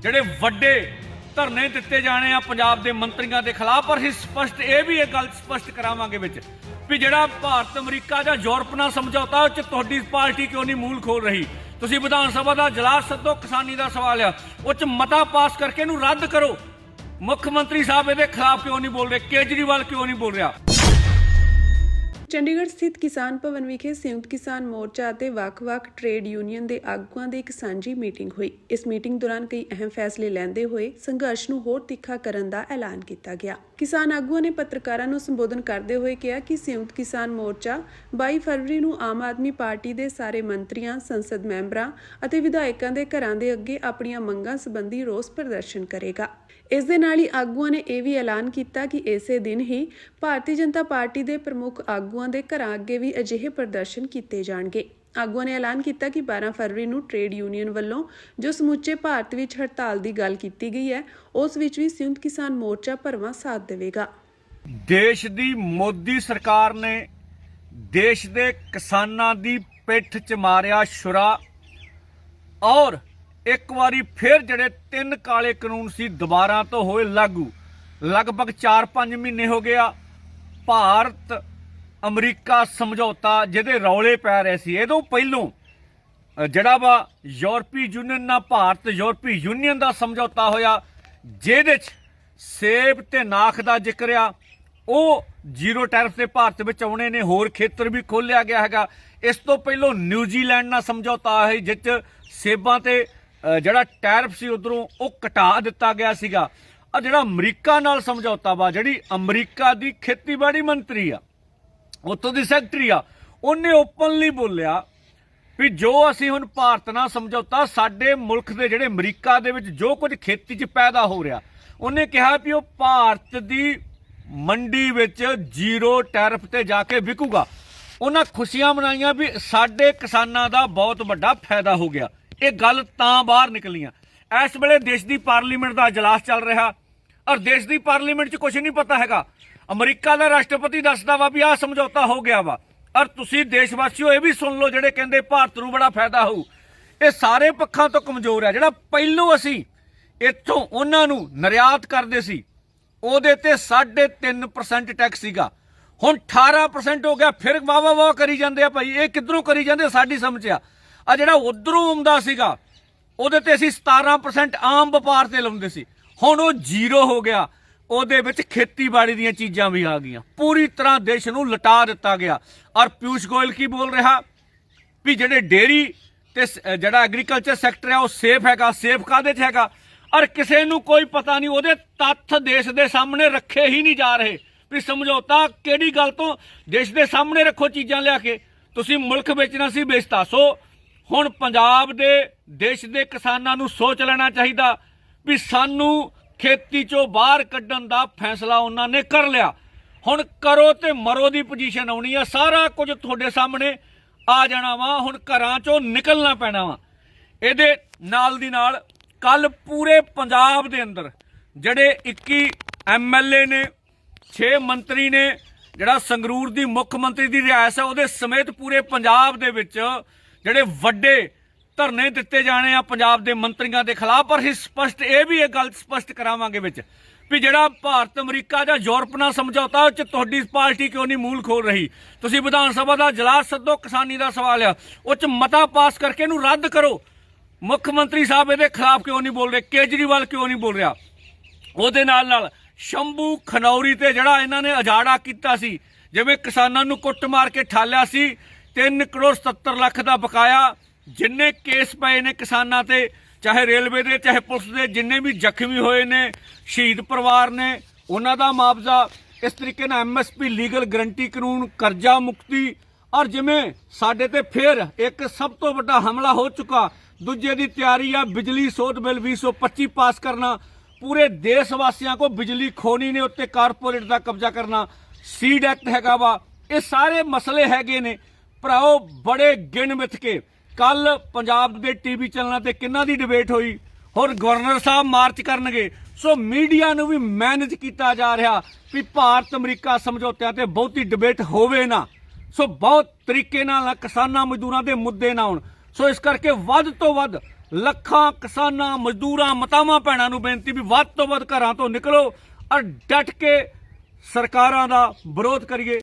ਜਿਹੜੇ ਵੱਡੇ ਧਰਨੇ ਦਿੱਤੇ ਜਾਣੇ ਆ ਪੰਜਾਬ ਦੇ ਮੰਤਰੀਆਂ ਦੇ ਖਿਲਾਫ। ਪਰ ਅਸੀਂ ਸਪਸ਼ਟ ਇਹ ਵੀ ਇਹ ਗੱਲ ਸਪਸ਼ਟ ਕਰਾਵਾਂਗੇ ਵਿੱਚ ਵੀ ਜਿਹੜਾ ਭਾਰਤ ਅਮਰੀਕਾ ਜਾਂ ਯੂਰਪ ਨਾਲ ਸਮਝੌਤਾ ਉਹ 'ਚ ਤੁਹਾਡੀ ਪਾਰਟੀ ਕਿਉਂ ਨਹੀਂ ਮੂਲ ਖੋਲ ਰਹੀ? ਤੁਸੀਂ ਵਿਧਾਨ ਸਭਾ ਦਾ ਇਜਲਾਸ ਸੱਦੋ, ਕਿਸਾਨੀ ਦਾ ਸਵਾਲ ਆ, ਉਹ 'ਚ ਮਤਾ ਪਾਸ ਕਰਕੇ ਇਹਨੂੰ ਰੱਦ ਕਰੋ। ਮੁੱਖ ਮੰਤਰੀ ਸਾਹਿਬ ਇਹਦੇ ਖਿਲਾਫ ਕਿਉਂ ਨਹੀਂ ਬੋਲ ਰਹੇ? ਕੇਜਰੀਵਾਲ ਕਿਉਂ ਨਹੀਂ ਬੋਲ ਰਿਹਾ? ਚੰਡੀਗੜ੍ਹ ਸਥਿਤ ਕਿਸਾਨ ਭਵਨ ਵਿਖੇ ਸੰਯੁਕਤ ਕਿਸਾਨ ਮੋਰਚਾ ਅਤੇ ਵੱਖ-ਵੱਖ ਟ੍ਰੇਡ ਯੂਨੀਅਨ ਦੇ ਆਗੂਆਂ ਦੀ ਇੱਕ ਸਾਂਝੀ ਮੀਟਿੰਗ ਹੋਈ। ਇਸ ਮੀਟਿੰਗ ਦੌਰਾਨ ਕਈ ਅਹਿਮ ਫੈਸਲੇ ਲੈਂਦੇ ਹੋਏ ਸੰਘਰਸ਼ ਨੂੰ ਹੋਰ ਤਿੱਖਾ ਕਰਨ ਦਾ ਐਲਾਨ ਕੀਤਾ ਗਿਆ। ਕਿਸਾਨ ਆਗੂਆਂ ਨੇ ਪੱਤਰਕਾਰਾਂ ਨੂੰ ਸੰਬੋਧਨ ਕਰਦੇ ਹੋਏ ਕਿਹਾ ਕਿ ਸੰਯੁਕਤ ਕਿਸਾਨ ਮੋਰਚਾ 22 ਫਰਵਰੀ ਨੂੰ ਆਮ ਆਦਮੀ ਪਾਰਟੀ ਦੇ ਸਾਰੇ ਮੰਤਰੀਆਂ, ਸੰਸਦ ਮੈਂਬਰਾਂ ਅਤੇ ਵਿਧਾਇਕਾਂ ਦੇ ਘਰਾਂ ਦੇ ਅੱਗੇ ਆਪਣੀਆਂ ਮੰਗਾਂ ਸੰਬੰਧੀ ਰੋਸ ਪ੍ਰਦਰਸ਼ਨ ਕਰੇਗਾ। ਇਸ ਦੇ ਨਾਲ ਹੀ ਆਗੂਆਂ ਨੇ ਇਹ ਵੀ ਐਲਾਨ ਕੀਤਾ ਕਿ ਇਸੇ ਦਿਨ ਹੀ ਭਾਰਤੀ ਜਨਤਾ ਪਾਰਟੀ ਦੇ ਪ੍ਰਮੁੱਖ ਆਗੂਆਂ ਦੇ ਘਰਾਂ ਅੱਗੇ ਵੀ ਅਜਿਹੇ ਪ੍ਰਦਰਸ਼ਨ ਕੀਤੇ ਜਾਣਗੇ। ਆਗੂਆਂ ਨੇ ਐਲਾਨ ਕੀਤਾ ਕਿ 12 ਫਰਵਰੀ ਨੂੰ ਟ੍ਰੇਡ ਯੂਨੀਅਨ ਵੱਲੋਂ ਜੋ ਸਮੁੱਚੇ ਭਾਰਤ ਵਿੱਚ ਹੜਤਾਲ ਦੀ ਗੱਲ ਕੀਤੀ ਗਈ ਹੈ ਉਸ ਵਿੱਚ ਵੀ ਸੰਯੁਕਤ ਕਿਸਾਨ ਮੋਰਚਾ ਭਰਵਾਂ ਸਾਥ ਦੇਵੇਗਾ। ਦੇਸ਼ ਦੀ ਮੋਦੀ ਸਰਕਾਰ ਨੇ ਦੇਸ਼ ਦੇ ਕਿਸਾਨਾਂ ਦੀ ਪਿੱਠ 'ਚ ਮਾਰਿਆ ਛੁਰਾ ਔਰ ਇੱਕ ਵਾਰੀ ਫਿਰ ਜਿਹੜੇ 3 ਕਾਲੇ ਕਾਨੂੰਨ ਸੀ ਦੁਬਾਰਾ ਤੋਂ ਹੋਏ ਲਾਗੂ। ਲਗਭਗ 4-5 ਮਹੀਨੇ ਹੋ ਗਿਆ ਭਾਰਤ ਅਮਰੀਕਾ ਸਮਝੌਤਾ ਜਿਹਦੇ ਰੌਲੇ ਪੈ ਰਹੇ ਸੀ। ਇਹਦੋਂ ਪਹਿਲੋਂ ਜਿਹੜਾ ਵਾ ਯੂਰਪੀ ਯੂਨੀਅਨ ਨਾਲ ਭਾਰਤ ਯੂਰਪੀ ਯੂਨੀਅਨ ਦਾ ਸਮਝੌਤਾ ਹੋਇਆ ਜਿਹਦੇ 'ਚ ਸੇਬ ਤੇ ਨਾਖ ਦਾ ਜ਼ਿਕਰ ਆ। ਉਹ ਜ਼ੀਰੋ ਟੈਰਿਫ ਤੇ ਭਾਰਤ ਵਿੱਚ ਆਉਣੇ ਨੇ, ਹੋਰ ਖੇਤਰ ਵੀ ਖੋਲ੍ਹਿਆ ਗਿਆ ਹੈਗਾ। ਇਸ ਤੋਂ ਪਹਿਲੋਂ ਨਿਊਜ਼ੀਲੈਂਡ ਨਾਲ ਸਮਝੌਤਾ ਹੋਇਆ ਜਿਸ 'ਚ ਸੇਬਾਂ ਤੇ ਜਿਹੜਾ ਟੈਰਿਫ ਸੀ ਉਧਰੋਂ ਉਹ ਘਟਾ ਦਿੱਤਾ ਗਿਆ ਸੀਗਾ। ਆ ਜਿਹੜਾ ਅਮਰੀਕਾ ਨਾਲ ਸਮਝੌਤਾ ਵਾ, ਜਿਹੜੀ ਅਮਰੀਕਾ ਦੀ ਖੇਤੀਬਾੜੀ ਮੰਤਰੀ ਆ, ਉੱਥੋਂ ਦੀ ਸੈਕਟਰੀ ਆ, ਉਹਨੇ ਓਪਨਲੀ ਬੋਲਿਆ ਵੀ ਜੋ ਅਸੀਂ ਹੁਣ ਭਾਰਤ ਨਾਲ ਸਮਝੌਤਾ, ਸਾਡੇ ਮੁਲਕ ਦੇ ਜਿਹੜੇ ਅਮਰੀਕਾ ਦੇ ਵਿੱਚ ਜੋ ਕੁਝ ਖੇਤੀ 'ਚ ਪੈਦਾ ਹੋ ਰਿਹਾ, ਉਹਨੇ ਕਿਹਾ ਵੀ ਉਹ ਭਾਰਤ ਦੀ ਮੰਡੀ ਵਿੱਚ ਜ਼ੀਰੋ ਟੈਰਿਫ ਤੇ ਜਾ ਕੇ ਵਿਕੂਗਾ। ਉਹਨਾਂ ਖੁਸ਼ੀਆਂ ਮਨਾਈਆਂ ਵੀ ਸਾਡੇ ਕਿਸਾਨਾਂ ਦਾ ਬਹੁਤ ਵੱਡਾ ਫਾਇਦਾ ਹੋ ਗਿਆ। ਇਹ ਗੱਲ ਤਾਂ ਬਾਹਰ ਨਿਕਲੀਆਂ। ਇਸ ਵੇਲੇ ਦੇਸ਼ ਦੀ ਪਾਰਲੀਮੈਂਟ ਦਾ ਇਜਲਾਸ ਚੱਲ ਰਿਹਾ ਔਰ ਦੇਸ਼ ਦੀ ਪਾਰਲੀਮੈਂਟ 'ਚ ਕੁਝ ਨਹੀਂ ਪਤਾ ਹੈਗਾ। ਅਮਰੀਕਾ ਦਾ ਰਾਸ਼ਟਰਪਤੀ ਦੱਸਦਾ ਵਾ ਵੀ ਆਹ ਸਮਝੌਤਾ ਹੋ ਗਿਆ ਵਾ ਔਰ ਤੁਸੀਂ ਦੇਸ਼ ਵਾਸੀਓ ਇਹ ਵੀ ਸੁਣ ਲਓ ਜਿਹੜੇ ਕਹਿੰਦੇ ਭਾਰਤ ਨੂੰ ਬੜਾ ਫਾਇਦਾ ਹੋਊ। ਇਹ ਸਾਰੇ ਪੱਖਾਂ ਤੋਂ ਕਮਜ਼ੋਰ ਹੈ। ਜਿਹੜਾ ਪਹਿਲੋਂ ਅਸੀਂ ਇੱਥੋਂ ਉਹਨਾਂ ਨੂੰ ਨਿਰਯਾਤ ਕਰਦੇ ਸੀ ਉਹਦੇ ਤੇ 3.5% ਟੈਕਸ ਸੀਗਾ, ਹੁਣ 18% ਹੋ ਗਿਆ। ਫਿਰ ਵਾਹ ਕਰੀ ਜਾਂਦੇ ਆ ਭਾਈ, ਇਹ ਕਿੱਧਰੋਂ ਕਰੀ ਜਾਂਦੇ ਸਾਡੀ ਸਮਝ ਆ। ਆ ਜਿਹੜਾ ਉਧਰੋਂ ਆਉਂਦਾ ਸੀਗਾ ਉਹਦੇ ਤੇ ਅਸੀਂ 17% ਆਮ ਵਪਾਰ ਤੇ ਲਾਉਂਦੇ ਸੀ, ਹੁਣ ਉਹ ਜ਼ੀਰੋ ਹੋ ਗਿਆ। ਉਹਦੇ ਵਿੱਚ ਖੇਤੀਬਾੜੀ ਦੀਆਂ ਚੀਜ਼ਾਂ ਵੀ ਆ ਗਈਆਂ। ਪੂਰੀ ਤਰ੍ਹਾਂ ਦੇਸ਼ ਨੂੰ ਲਟਾ ਦਿੱਤਾ ਗਿਆ। ਔਰ ਪਿਊਸ਼ ਗੋਇਲ ਕੀ ਬੋਲ ਰਿਹਾ ਵੀ ਜਿਹੜੇ ਡੇਅਰੀ ਤੇ ਜਿਹੜਾ ਐਗਰੀਕਲਚਰ ਸੈਕਟਰ ਹੈ ਉਹ ਸੇਫ ਹੈਗਾ। ਸੇਫ ਕਾਹਦੇ 'ਚ ਹੈਗਾ? ਔਰ ਕਿਸੇ ਨੂੰ ਕੋਈ ਪਤਾ ਨਹੀਂ, ਉਹਦੇ ਤੱਥ ਦੇਸ਼ ਦੇ ਸਾਹਮਣੇ ਰੱਖੇ ਹੀ ਨਹੀਂ ਜਾ ਰਹੇ ਵੀ ਸਮਝੌਤਾ ਕਿਹੜੀ ਗੱਲ ਤੋਂ। ਦੇਸ਼ ਦੇ ਸਾਹਮਣੇ ਰੱਖੋ ਚੀਜ਼ਾਂ ਲਿਆ ਕੇ। ਤੁਸੀਂ ਮੁਲਕ ਵੇਚਣਾ ਸੀ, ਵੇਚਤਾ। ਸੋ ਹੁਣ ਪੰਜਾਬ ਦੇ ਦੇਸ਼ ਦੇ ਕਿਸਾਨਾਂ ਨੂੰ ਸੋਚ ਲੈਣਾ ਚਾਹੀਦਾ ਵੀ ਸਾਨੂੰ ਖੇਤੀ 'ਚੋਂ ਬਾਹਰ ਕੱਢਣ ਦਾ ਫੈਸਲਾ ਉਹਨਾਂ ਨੇ ਕਰ ਲਿਆ। ਹੁਣ ਕਰੋ ਤੇ ਮਰੋ ਦੀ ਪੋਜੀਸ਼ਨ ਆਉਣੀ ਆ। ਸਾਰਾ ਕੁਝ ਤੁਹਾਡੇ ਸਾਹਮਣੇ ਆ ਜਾਣਾ ਵਾ। ਹੁਣ ਘਰਾਂ 'ਚੋਂ ਨਿਕਲਣਾ ਪੈਣਾ ਵਾ। ਇਹਦੇ ਨਾਲ ਦੀ ਨਾਲ ਕੱਲ ਪੂਰੇ ਪੰਜਾਬ ਦੇ ਅੰਦਰ ਜਿਹੜੇ 21 ਐਮਐਲਏ ਨੇ 6 ਮੰਤਰੀ ਨੇ ਜਿਹੜਾ ਸੰਗਰੂਰ ਦੀ ਮੁੱਖ ਮੰਤਰੀ ਦੀ ਰਿਹਾਇਸ਼ ਹੈ ਉਹਦੇ ਸਮੇਤ ਪੂਰੇ ਪੰਜਾਬ ਦੇ ਵਿੱਚ ਜਿਹੜੇ ਵੱਡੇ ਧਰਨੇ ਦਿੱਤੇ ਜਾਣੇ ਆ ਪੰਜਾਬ ਦੇ ਮੰਤਰੀਆਂ ਦੇ ਖਿਲਾਫ। ਪਰ ਅਸੀਂ ਸਪਸ਼ਟ ਇਹ ਵੀ ਇਹ ਗੱਲ ਸਪਸ਼ਟ ਕਰਾਵਾਂਗੇ ਵਿੱਚ ਵੀ ਜਿਹੜਾ ਭਾਰਤ ਅਮਰੀਕਾ ਜਾਂ ਯੂਰਪ ਨਾਲ ਸਮਝੌਤਾ ਉਹ 'ਚ ਤੁਹਾਡੀ ਪਾਰਟੀ ਕਿਉਂ ਨਹੀਂ ਮੂਲ ਖੋਲ ਰਹੀ। ਤੁਸੀਂ ਵਿਧਾਨ ਸਭਾ ਦਾ ਇਜਲਾਸ ਸੱਦੋ, ਕਿਸਾਨੀ ਦਾ ਸਵਾਲ ਆ ਉਹ 'ਚ ਮਤਾ ਪਾਸ ਕਰਕੇ ਇਹਨੂੰ ਰੱਦ ਕਰੋ। ਮੁੱਖ ਮੰਤਰੀ ਸਾਹਿਬ ਇਹਦੇ ਖਿਲਾਫ ਕਿਉਂ ਨਹੀਂ ਬੋਲ ਰਹੇ, ਕੇਜਰੀਵਾਲ ਕਿਉਂ ਨਹੀਂ ਬੋਲ ਰਿਹਾ। ਉਹਦੇ ਨਾਲ ਸ਼ੰਭੂ ਖਨੌਰੀ ਤੇ ਜਿਹੜਾ ਇਹਨਾਂ ਨੇ ਉਜਾੜਾ ਕੀਤਾ ਸੀ, ਜਿਵੇਂ ਕਿਸਾਨਾਂ ਨੂੰ ਕੁੱਟ ਮਾਰ ਕੇ ਠਾਲਿਆ ਸੀ 3 ਕਰੋੜ 77 ਲੱਖ ਦਾ ਬਕਾਇਆ, ਜਿੰਨੇ ਕੇਸ ਪਏ ਨੇ ਕਿਸਾਨਾਂ ਤੇ, ਚਾਹੇ ਰੇਲਵੇ ਦੇ ਚਾਹੇ ਪੁਲਿਸ ਦੇ, ਜਿੰਨੇ ਵੀ ਜ਼ਖਮੀ ਹੋਏ ਨੇ ਸ਼ਹੀਦ ਪਰਿਵਾਰ ਨੇ ਉਹਨਾਂ ਦਾ ਮੁਆਵਜ਼ਾ, ਇਸ ਤਰੀਕੇ ਨਾਲ ਐਮਐਸਪੀ ਲੀਗਲ ਗਰੰਟੀ ਕਾਨੂੰਨ, ਕਰਜ਼ਾ ਮੁਕਤੀ, ਔਰ ਜਿਵੇਂ ਸਾਡੇ ਤੇ ਫਿਰ ਇੱਕ ਸਭ ਤੋਂ ਵੱਡਾ ਹਮਲਾ ਹੋ ਚੁੱਕਾ, ਦੂਜੇ ਦੀ ਤਿਆਰੀ ਆ ਬਿਜਲੀ ਸੋਧ ਬਿੱਲ 2025 ਪਾਸ ਕਰਨਾ, ਪੂਰੇ ਦੇਸ਼ ਵਾਸੀਆਂ ਕੋ ਬਿਜਲੀ ਖੋਣੀ ਨੇ, ਉੱਤੇ ਕਾਰਪੋਰੇਟ ਦਾ ਕਬਜ਼ਾ ਕਰਨਾ, ਸੀਡ ਐਕਟ ਹੈਗਾ ਵਾ। ਇਹ ਸਾਰੇ ਮਸਲੇ ਹੈਗੇ ਨੇ ਭਰਾਓ ਬੜੇ ਗਿਣ ਮਿਥ ਕੇ। ਕੱਲ ਪੰਜਾਬ ਦੇ ਟੀਵੀ ਚੈਨਲਾਂ ਤੇ ਕਿੰਨਾ ਦੀ ਡਿਬੇਟ ਹੋਈ, ਹੁਣ ਗਵਰਨਰ ਸਾਹਿਬ ਮਾਰਚ ਕਰਨਗੇ। ਸੋ ਮੀਡੀਆ ਨੂੰ ਵੀ ਮੈਨੇਜ ਕੀਤਾ ਜਾ ਰਿਹਾ ਵੀ ਭਾਰਤ ਅਮਰੀਕਾ ਸਮਝੌਤਿਆਂ ਤੇ ਬਹੁਤੀ ਡਿਬੇਟ ਹੋਵੇ ਨਾ, ਸੋ ਬਹੁਤ ਤਰੀਕੇ ਨਾਲ ਕਿਸਾਨਾਂ ਮਜ਼ਦੂਰਾਂ ਦੇ ਮੁੱਦੇ ਨਾ ਹੋਣ। ਸੋ ਇਸ ਕਰਕੇ ਵੱਧ ਤੋਂ ਵੱਧ ਲੱਖਾਂ ਕਿਸਾਨਾਂ ਮਜ਼ਦੂਰਾਂ ਮਾਤਾਵਾਂ ਭੈਣਾਂ ਨੂੰ ਬੇਨਤੀ ਵੀ ਵੱਧ ਤੋਂ ਵੱਧ ਘਰਾਂ ਤੋਂ ਨਿਕਲੋ ਔਰ ਡਟ ਕੇ ਸਰਕਾਰਾਂ ਦਾ ਵਿਰੋਧ ਕਰੀਏ।